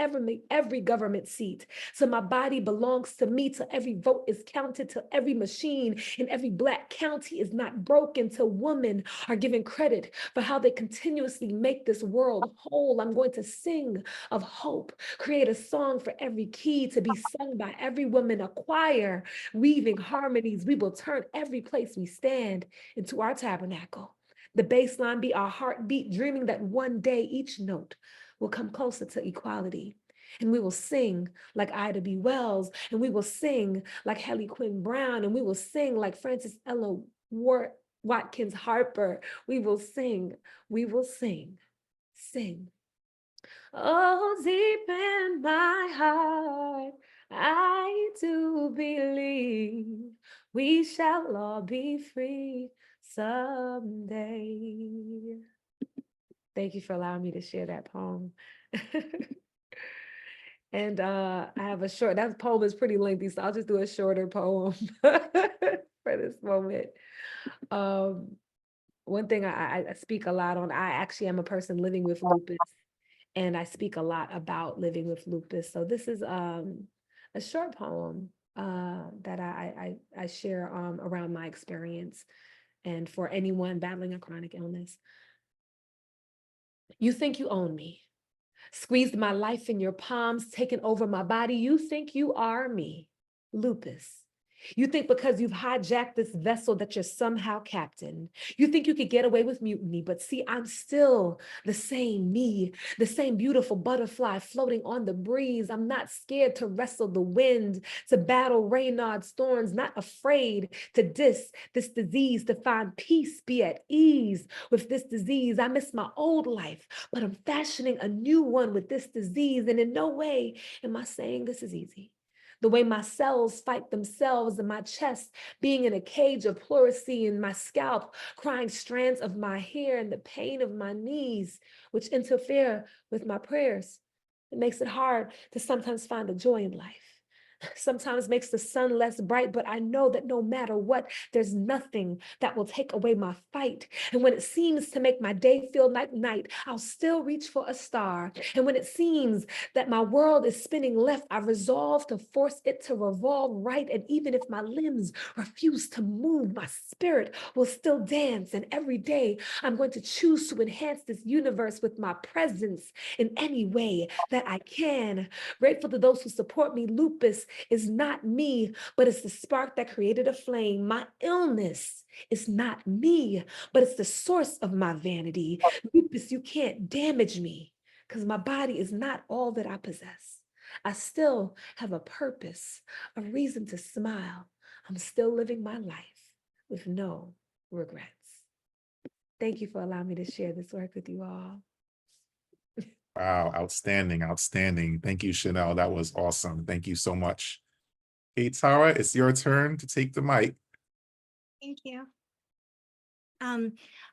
[SPEAKER 3] every government seat, till my body belongs to me, till every vote is counted, till every machine in every Black county is not broken, till women are given credit for how they continuously make this world whole. I'm going to sing of hope, create a song for every key to be sung by every woman, a choir weaving harmonies. We will turn every place we stand into our tabernacle. The bass line be our heartbeat, dreaming that one day each note will come closer to equality. And we will sing like Ida B. Wells, and we will sing like Helly Quinn Brown, and we will sing like Frances Ella Watkins Harper. We will sing, sing. Oh, deep in my heart, I do believe we shall all be free someday. Thank you for allowing me to share that poem. And I have a short, that poem is pretty lengthy, so I'll just do a shorter poem for this moment. One thing I speak a lot on, I actually am a person living with lupus, and I speak a lot about living with lupus. So this is a short poem that I share around my experience and for anyone battling a chronic illness. You think you own me, squeezed my life in your palms, taken over my body. You think you are me, lupus. You think because you've hijacked this vessel that you're somehow captain. You think you could get away with mutiny, but see, I'm still the same me, the same beautiful butterfly floating on the breeze. I'm not scared to wrestle the wind, to battle Reynard's thorns, not afraid to diss this disease, to find peace, be at ease with this disease. I miss my old life, but I'm fashioning a new one with this disease. And in no way am I saying this is easy. The way my cells fight themselves in my chest, being in a cage of pleurisy in my scalp, crying strands of my hair and the pain of my knees, which interfere with my prayers. It makes it hard to sometimes find the joy in life. Sometimes makes the sun less bright, but I know that no matter what, there's nothing that will take away my fight. And when it seems to make my day feel like night, I'll still reach for a star. And when it seems that my world is spinning left, I resolve to force it to revolve right. And even if my limbs refuse to move, my spirit will still dance. And every day I'm going to choose to enhance this universe with my presence in any way that I can. Grateful to those who support me. Lupus is not me, but it's the spark that created a flame. My illness is not me, but it's the source of my vanity. Lupus, you can't damage me because my body is not all that I possess. I still have a purpose, a reason to smile. I'm still living my life with no regrets. Thank you for allowing me to share this work with you all.
[SPEAKER 1] Wow, outstanding, outstanding. Thank you, Shanelle. That was awesome. Thank you so much. Hey, Tara, it's your turn to take the mic.
[SPEAKER 2] Thank you.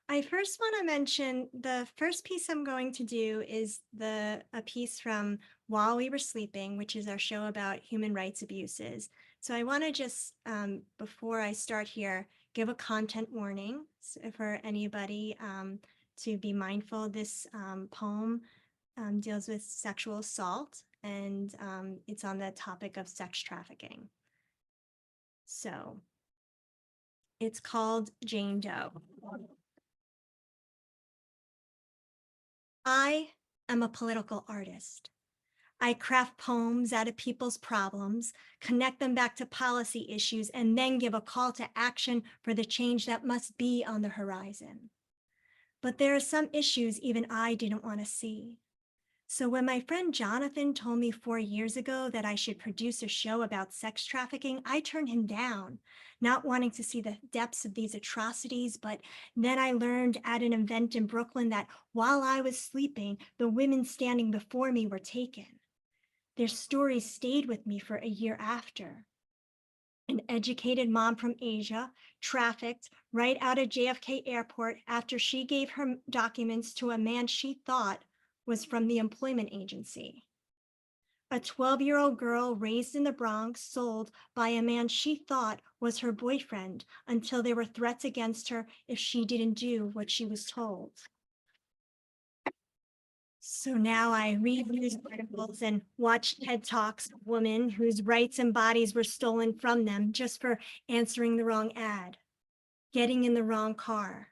[SPEAKER 2] I first want to mention the first piece I'm going to do is a piece from While We Were Sleeping, which is our show about human rights abuses. So I want to just, before I start here, give a content warning for anybody to be mindful. This poem deals with sexual assault, and it's on the topic of sex trafficking. So it's called Jane Doe. I am a political artist. I craft poems out of people's problems, connect them back to policy issues, and then give a call to action for the change that must be on the horizon. But there are some issues even I didn't want to see. So when my friend Jonathan told me 4 years ago that I should produce a show about sex trafficking, I turned him down, not wanting to see the depths of these atrocities. But then I learned at an event in Brooklyn that while I was sleeping, the women standing before me were taken. Their stories stayed with me for a year after. An educated mom from Asia, trafficked right out of JFK Airport after she gave her documents to a man she thought was from the employment agency. A 12-year-old girl raised in the Bronx sold by a man she thought was her boyfriend until there were threats against her if she didn't do what she was told. So now I read news articles and watch TED Talks of women whose rights and bodies were stolen from them just for answering the wrong ad, getting in the wrong car,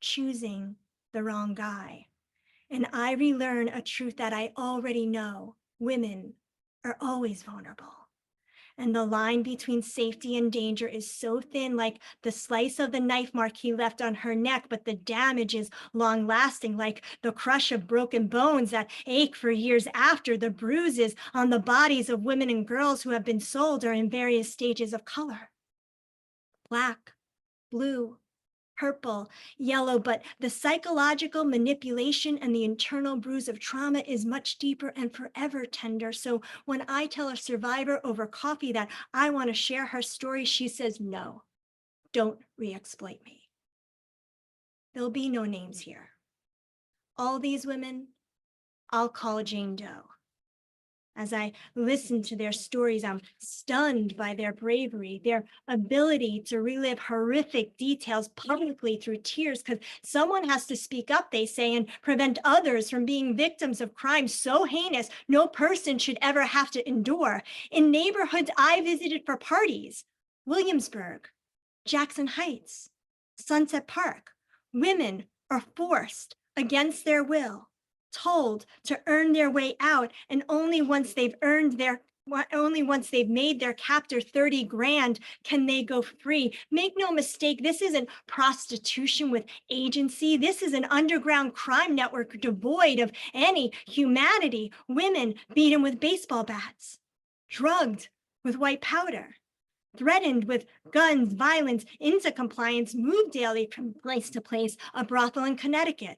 [SPEAKER 2] choosing the wrong guy. And I relearn a truth that I already know: women are always vulnerable. And the line between safety and danger is so thin, like the slice of the knife mark he left on her neck, but the damage is long lasting, like the crush of broken bones that ache for years after. The bruises on the bodies of women and girls who have been sold are in various stages of color: black, blue, purple, yellow, but the psychological manipulation and the internal bruise of trauma is much deeper and forever tender. So when I tell a survivor over coffee that I want to share her story, she says, no, don't re-exploit me. There'll be no names here. All these women, I'll call Jane Doe. As I listen to their stories, I'm stunned by their bravery, their ability to relive horrific details publicly through tears, because someone has to speak up, they say, and prevent others from being victims of crimes so heinous no person should ever have to endure. In neighborhoods I visited for parties, Williamsburg, Jackson Heights, Sunset Park, women are forced against their will, told to earn their way out, and only once they've made their captor 30 grand can they go free. Make no mistake, this isn't prostitution with agency. This is an underground crime network devoid of any humanity. Women beaten with baseball bats, drugged with white powder, threatened with guns, violence, into compliance, moved daily from place to place, a brothel in Connecticut,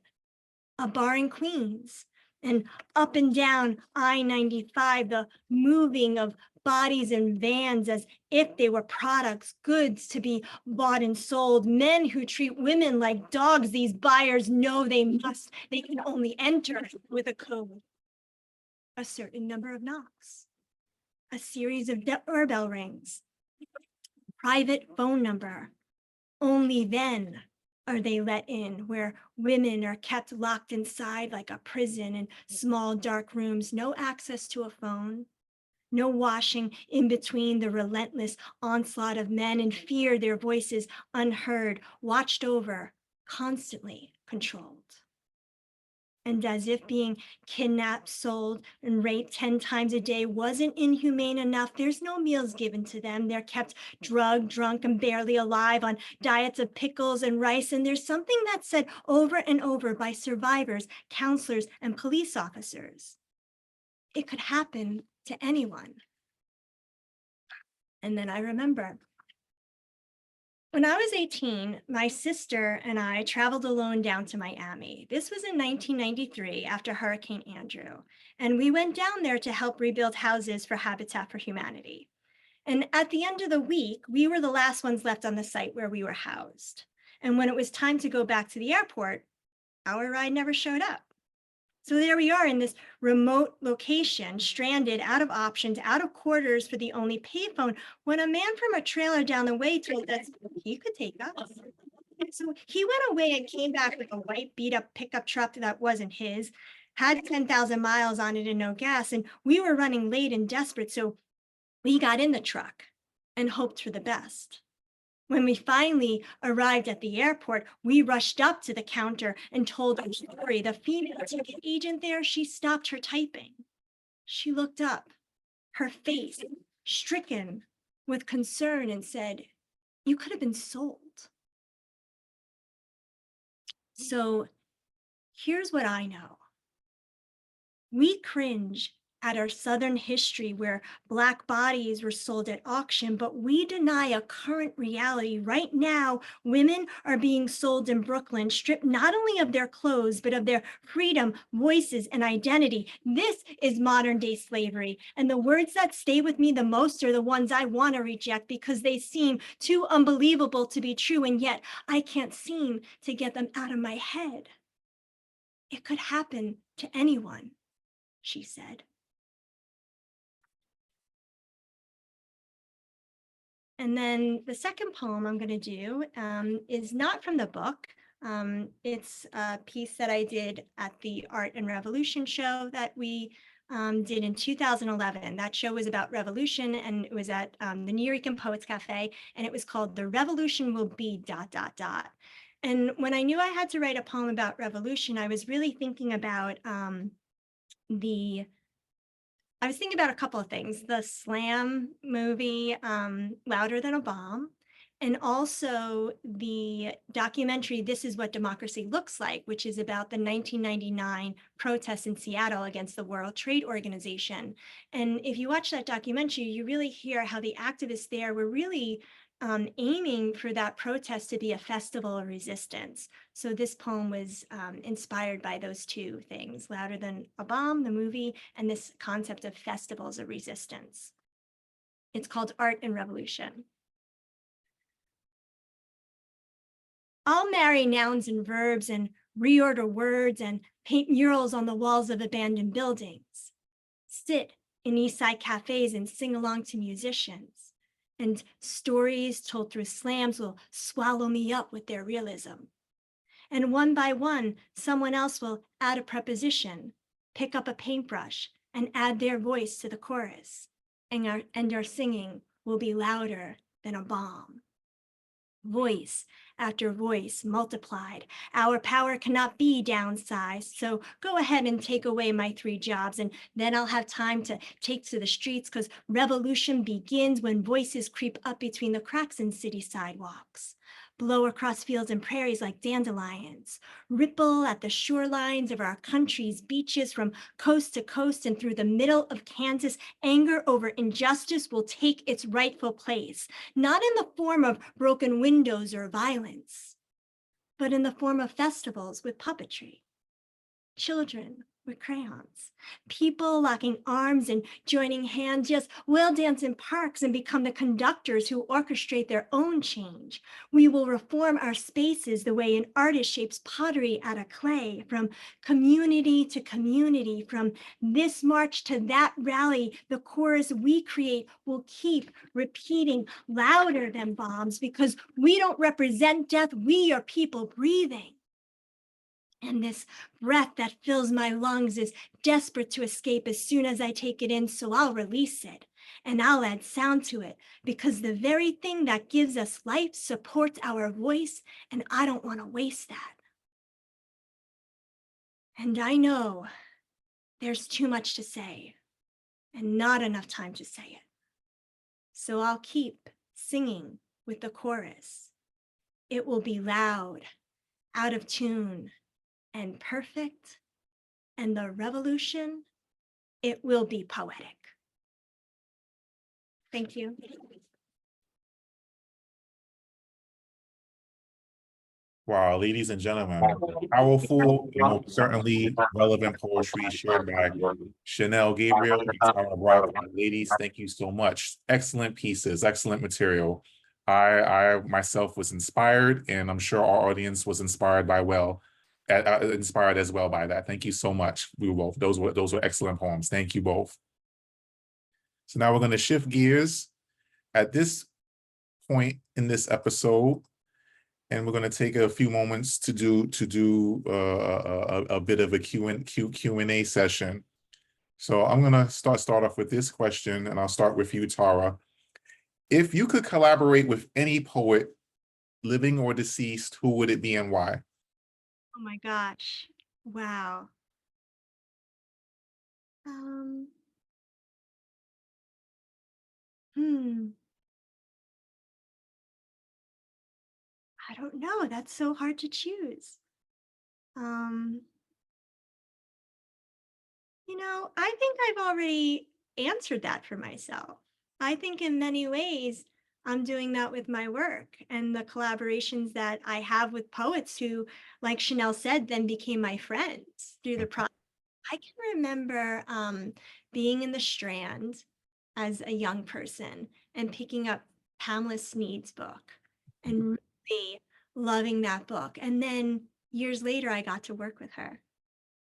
[SPEAKER 2] a bar in Queens, and up and down I-95, the moving of bodies in vans as if they were products, goods to be bought and sold. Men who treat women like dogs. These buyers know they can only enter with a code, a certain number of knocks, a series of doorbell rings, private phone number. Only then are they let in, where women are kept locked inside like a prison in small dark rooms, no access to a phone, no washing in between the relentless onslaught of men, in fear their voices unheard, watched over, constantly controlled. And as if being kidnapped, sold, and raped 10 times a day wasn't inhumane enough, there's no meals given to them. They're kept drugged, drunk, and barely alive on diets of pickles and rice. And there's something that's said over and over by survivors, counselors, and police officers: it could happen to anyone. And then I remember When I was 18, my sister and I traveled alone down to Miami. This was in 1993 after Hurricane Andrew, and we went down there to help rebuild houses for Habitat for Humanity. And at the end of the week, we were the last ones left on the site where we were housed. And when it was time to go back to the airport, our ride never showed up. So there we are in this remote location, stranded, out of options, out of quarters for the only payphone, when a man from a trailer down the way told us he could take us. And so he went away and came back with a white beat up pickup truck that wasn't his, had 10,000 miles on it and no gas. And we were running late and desperate. So we got in the truck and hoped for the best. When we finally arrived at the airport, we rushed up to the counter and told our story. The female ticket agent there, she stopped her typing. She looked up, her face stricken with concern, and said, "You could have been sold." So here's what I know. We cringe at our Southern history where Black bodies were sold at auction, but we deny a current reality. Right now, women are being sold in Brooklyn, stripped not only of their clothes, but of their freedom, voices, and identity. This is modern day slavery. And the words that stay with me the most are the ones I want to reject because they seem too unbelievable to be true. And yet I can't seem to get them out of my head. It could happen to anyone, she said. And then the second poem I'm going to do is not from the book. It's a piece that I did at the Art and Revolution show that we did in 2011. That show was about revolution, and it was at the Nuyorican Poets Cafe, and it was called "The Revolution Will Be ... And when I knew I had to write a poem about revolution, I was really thinking about I was thinking about a couple of things, the Slam movie, Louder Than a Bomb, and also the documentary, This Is What Democracy Looks Like, which is about the 1999 protests in Seattle against the World Trade Organization. And if you watch that documentary, you really hear how the activists there were really aiming for that protest to be a festival of resistance. So this poem was inspired by those two things, Louder Than a Bomb, the movie, and this concept of festivals of resistance. It's called Art and Revolution. I'll marry nouns and verbs and reorder words and paint murals on the walls of abandoned buildings, sit in East Side cafes and sing along to musicians. And stories told through slams will swallow me up with their realism. And one by one, someone else will add a preposition, pick up a paintbrush, and add their voice to the chorus. And our singing will be louder than a bomb. Voice after voice multiplied. Our power cannot be downsized. So go ahead and take away my 3 jobs, and then I'll have time to take to the streets, because revolution begins when voices creep up between the cracks in city sidewalks, blow across fields and prairies like dandelions, ripple at the shorelines of our country's beaches from coast to coast, and through the middle of Kansas, anger over injustice will take its rightful place, not in the form of broken windows or violence, but in the form of festivals with puppetry, children with crayons, people locking arms and joining hands. Yes, we'll dance in parks and become the conductors who orchestrate their own change. We will reform our spaces the way an artist shapes pottery out of clay, from community to community, from this march to that rally. The chorus we create will keep repeating louder than bombs, because we don't represent death, we are people breathing. And this breath that fills my lungs is desperate to escape as soon as I take it in, so I'll release it and I'll add sound to it, because the very thing that gives us life supports our voice, and I don't want to waste that. And I know there's too much to say and not enough time to say it. So I'll keep singing with the chorus. It will be loud, out of tune, and perfect, and the revolution, it will be poetic. Thank you.
[SPEAKER 1] Wow, ladies and gentlemen, powerful and most certainly relevant poetry shared by Shanelle, Gabriel, and Tara Bracco. Ladies, thank you so much. Excellent pieces, excellent material. I myself was inspired, and I'm sure our audience was inspired inspired as well by that. Thank you so much. We were both. Those were excellent poems. Thank you both. So now we're going to shift gears at this point in this episode. And we're going to take a few moments to do a bit of a Q&A session. So I'm going to start off with this question, and I'll start with you, Tara. If you could collaborate with any poet, living or deceased, who would it be and why?
[SPEAKER 2] Oh my gosh. Wow. Um, hmm. I don't know. That's so hard to choose. Um, I think I've already answered that for myself. I think in many ways, I'm doing that with my work and the collaborations that I have with poets who, like Shanelle said, then became my friends through the process. I can remember being in the Strand as a young person and picking up Pamela Sneed's book and really loving that book. And then years later, I got to work with her,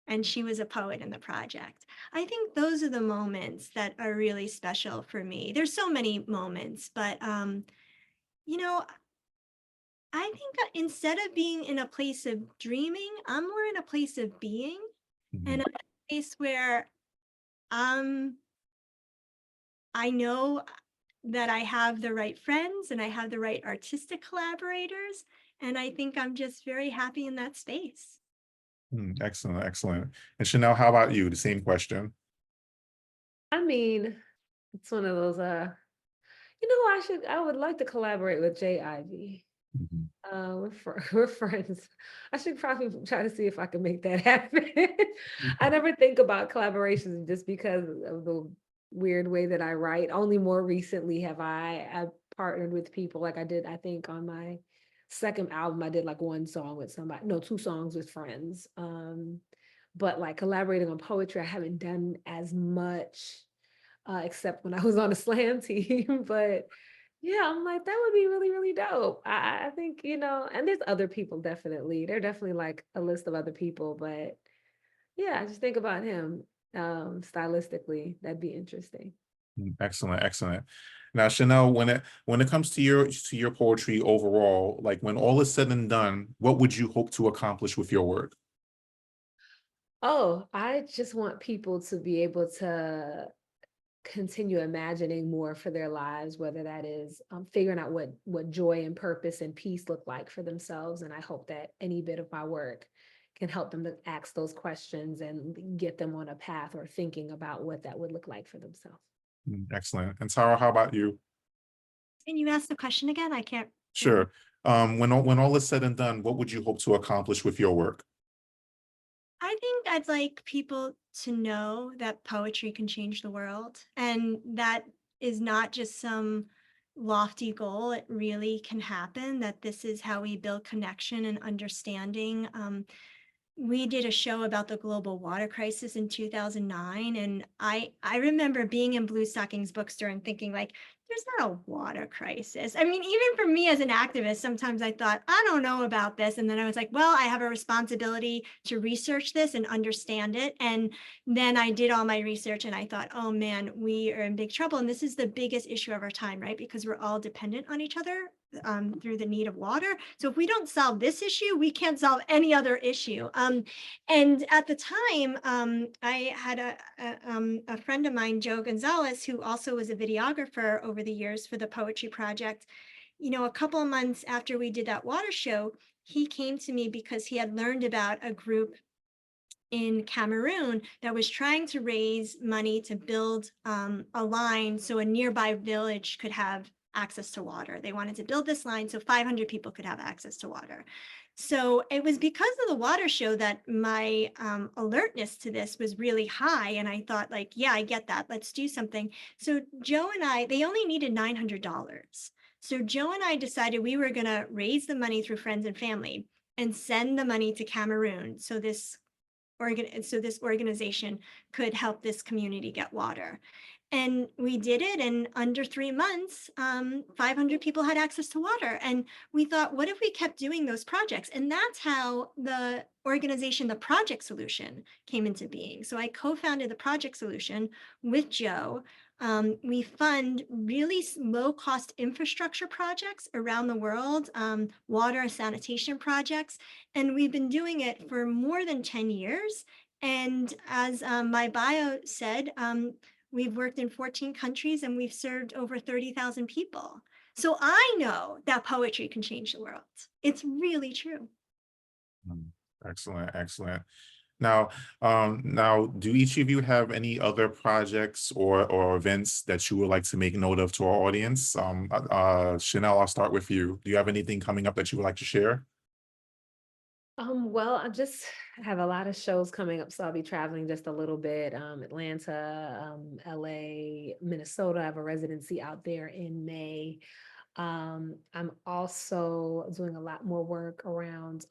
[SPEAKER 2] and she was a poet in the project. I think those are the moments that are really special for me. There's so many moments, but you know, I think instead of being in a place of dreaming, I'm more in a place of being, and a place where um I know that I have the right friends and I have the right artistic collaborators, and I think I'm just very happy in that space.
[SPEAKER 1] Excellent, excellent. And Shanelle, how about you? The same question.
[SPEAKER 3] I mean, it's one of those, I would like to collaborate with J.I.V.
[SPEAKER 1] Mhm.
[SPEAKER 3] We're friends. I should probably try to see if I can make that happen. I never think about collaborations just because of the weird way that I write. Only more recently have I partnered with people, like I did, I think on my second album, I did like one song with somebody, no, two songs with friends. But like collaborating on poetry, I haven't done as much, except when I was on a slam team. But yeah, I'm like, that would be really, really dope. I think, and there's other people definitely. There are definitely like a list of other people, but yeah, I just think about him stylistically. That'd be interesting.
[SPEAKER 1] Excellent, excellent. Now, Chanel, when it comes to your poetry overall, like when all is said and done, what would you hope to accomplish with your work?
[SPEAKER 3] Oh, I just want people to be able to continue imagining more for their lives, whether that is figuring out what joy and purpose and peace look like for themselves. And I hope that any bit of my work can help them to ask those questions and get them on a path or thinking about what that would look like for themselves.
[SPEAKER 1] Excellent. And Tara, how about you?
[SPEAKER 2] Can you ask the question again? I can't.
[SPEAKER 1] Sure. When all is said and done, what would you hope to accomplish with your work?
[SPEAKER 2] I think I'd like people to know that poetry can change the world, and that is not just some lofty goal. It really can happen, that this is how we build connection and understanding. We did a show about the global water crisis in 2009, and I remember being in Blue Stockings bookstore and thinking like, there's not a water crisis. I mean, even for me as an activist, sometimes I thought, I don't know about this. And then I was like, well, I have a responsibility to research this and understand it. And then I did all my research and I thought, oh man, we are in big trouble. And this is the biggest issue of our time, right? Because we're all dependent on each other through the need of water. So if we don't solve this issue, we can't solve any other issue. And at the time, I had a friend of mine, Joe Gonzalez, who also was a videographer over the years for the Poetry Project. A couple of months after we did that water show, he came to me because he had learned about a group in Cameroon that was trying to raise money to build a line so a nearby village could have access to water. They wanted to build this line so 500 people could have access to water. So it was because of the water show that my alertness to this was really high. And I thought like, yeah, I get that. Let's do something. So Joe and I, they only needed $900. So Joe and I decided we were going to raise the money through friends and family. and send the money to Cameroon so this organization could help this community get water. And we did it, and under 3 months, 500 people had access to water. And we thought, what if we kept doing those projects? And that's how the organization, the Project Solution, came into being. So I co-founded the Project Solution with Joe. We fund really low-cost infrastructure projects around the world, water and sanitation projects, and we've been doing it for more than 10 years. And as my bio said, we've worked in 14 countries and we've served over 30,000 people. So I know that poetry can change the world. It's really true.
[SPEAKER 1] Excellent, excellent. Now, do each of you have any other projects or events that you would like to make note of to our audience? Shanelle, I'll start with you. Do you have anything coming up that you would like to share?
[SPEAKER 3] Well, I just have a lot of shows coming up, so I'll be traveling just a little bit. Atlanta, LA, Minnesota. I have a residency out there in May. I'm also doing a lot more work around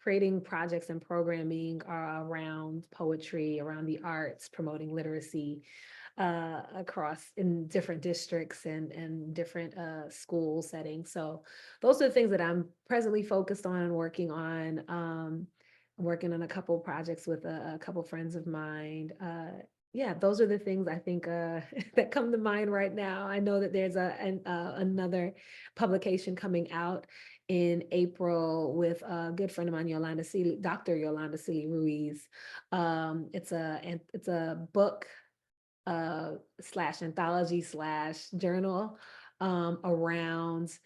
[SPEAKER 3] creating projects and programming around poetry, around the arts, promoting literacy across in different districts and different school settings. So those are the things that I'm presently focused on and working on. I'm working on a couple projects with a couple friends of mine. Yeah, those are the things I think that come to mind right now. I know that there's another publication coming out in April with a good friend of mine, Dr. Yolanda Seeley Ruiz. It's a book slash anthology slash journal around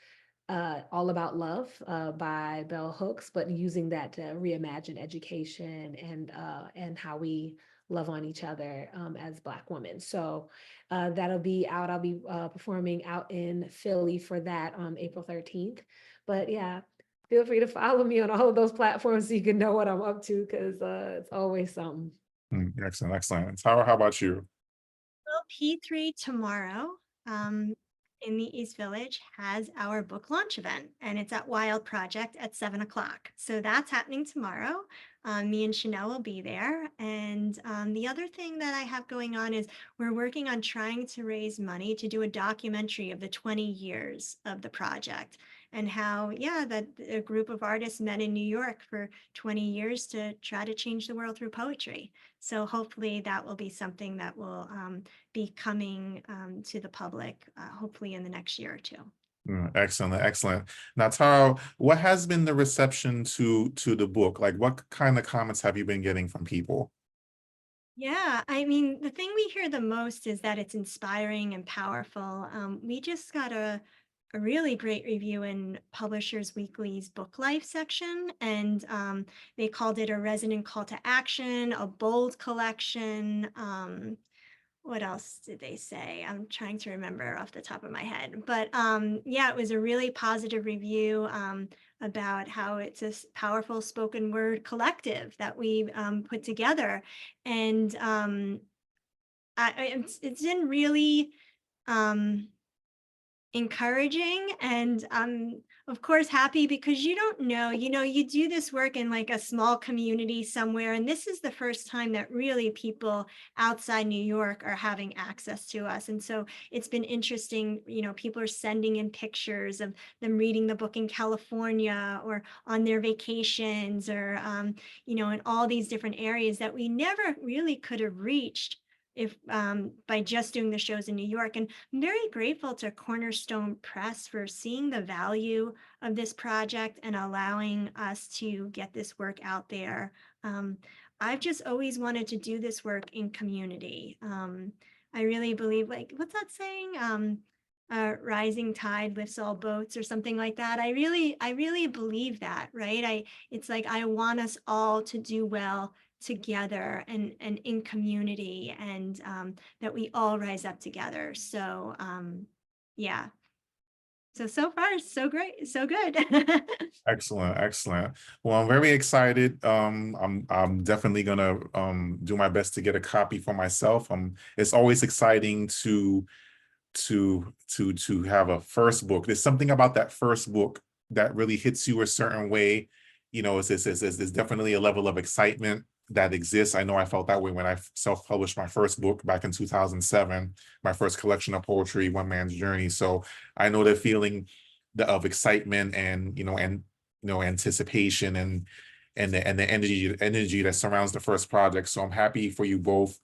[SPEAKER 3] All About Love by Bell Hooks, but using that to reimagine education and how we love on each other as Black women. So that'll be out. I'll be performing out in Philly for that on April 13th. But yeah, feel free to follow me on all of those platforms so you can know what I'm up to, because it's always something.
[SPEAKER 1] Excellent, excellent. Tara, how about you?
[SPEAKER 2] Well, P3 tomorrow in the East Village has our book launch event, and it's at Wild Project at 7 o'clock. So that's happening tomorrow. Me and Shanelle will be there. And the other thing that I have going on is we're working on trying to raise money to do a documentary of the 20 years of the project, and how, yeah, that a group of artists met in New York for 20 years to try to change the world through poetry. So hopefully that will be something that will be coming to the public, hopefully in the next year or two.
[SPEAKER 1] Excellent, excellent. Now, Tara, what has been the reception to the book? Like, what kind of comments have you been getting from people?
[SPEAKER 2] Yeah, I mean, the thing we hear the most is that it's inspiring and powerful. We just got a really great review in Publishers Weekly's Book Life section, and they called it a resonant call to action, a bold collection. What else did they say? I'm trying to remember off the top of my head, but yeah, it was a really positive review about how it's a powerful spoken word collective that we put together. And it's been really encouraging, and of course happy, because you don't know, you do this work in like a small community somewhere, and this is the first time that really people outside New York are having access to us. And so it's been interesting, people are sending in pictures of them reading the book in California or on their vacations, or in all these different areas that we never really could have reached if by just doing the shows in New York. And I'm very grateful to Cornerstone Press for seeing the value of this project and allowing us to get this work out there. I've just always wanted to do this work in community. I really believe, like, what's that saying? Rising tide lifts all boats, or something like that. I really believe that, right? It's like, I want us all to do well together and in community, and that we all rise up together. So yeah, so far so great, so good.
[SPEAKER 1] Excellent, excellent. Well, I'm very excited. I'm definitely gonna do my best to get a copy for myself. It's always exciting to have a first book. There's something about that first book that really hits you a certain way, you know, it's definitely a level of excitement that exists. I know I felt that way when I self-published my first book back in 2007, my first collection of poetry, One Man's Journey. So I know the feeling of excitement and, anticipation and the energy that surrounds the first project. So I'm happy for you both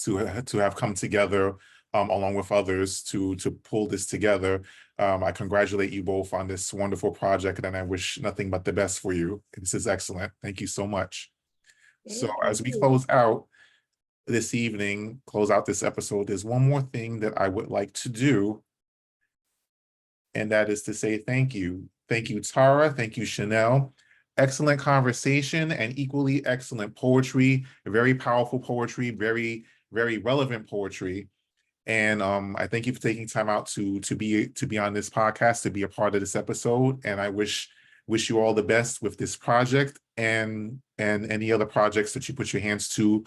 [SPEAKER 1] to have come together along with others to pull this together. I congratulate you both on this wonderful project, and I wish nothing but the best for you. This is excellent. Thank you so much. So
[SPEAKER 3] Thank
[SPEAKER 1] as we
[SPEAKER 3] you.
[SPEAKER 1] close out this evening, close out this episode, there's one more thing that I would like to do, and that is to say thank you. Thank you, Tara. Thank you, Shanelle. Excellent conversation and equally excellent poetry, very powerful poetry, very, very relevant poetry. And I thank you for taking time out to be on this podcast, to be a part of this episode. And I wish you all the best with this project and any other projects that you put your hands to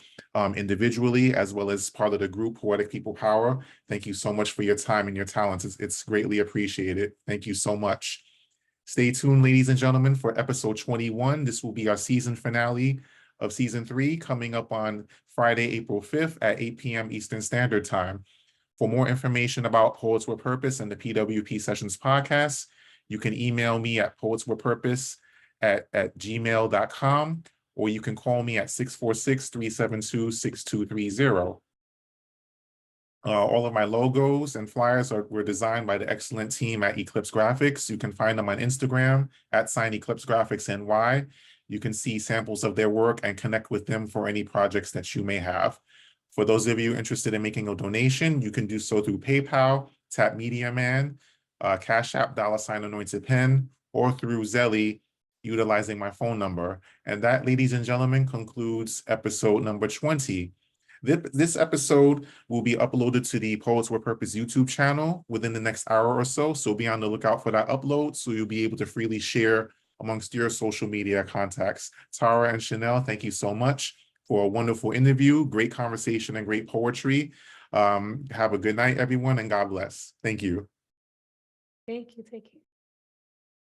[SPEAKER 1] individually, as well as part of the group Poetic People Power. Thank you so much for your time and your talents. It's greatly appreciated. Thank you so much. Stay tuned, ladies and gentlemen, for episode 21. This will be our season finale of season 3, coming up on Friday, April 5th at 8 p.m. Eastern Standard Time. For more information about Poets with Purpose and the P.W.P Sessions podcast, you can email me at poetswithpurpose at gmail.com, or you can call me at 646-372-6230. All of my logos and flyers were designed by the excellent team at Eclipse Graphics. You can find them on Instagram at @SignEclipseGraphicsNY. You can see samples of their work and connect with them for any projects that you may have. For those of you interested in making a donation, you can do so through PayPal, Tap Media Man, Cash App, $Anointed Pen, or through Zelle, utilizing my phone number. And that, ladies and gentlemen, concludes episode number 20. This episode will be uploaded to the Poets with Purpose YouTube channel within the next hour or so. So be on the lookout for that upload so you'll be able to freely share amongst your social media contacts. Tara and Shanelle, thank you so much for a wonderful interview, great conversation, and great poetry. Have a good night, everyone, and God bless. Thank you.
[SPEAKER 3] Thank you. Take care.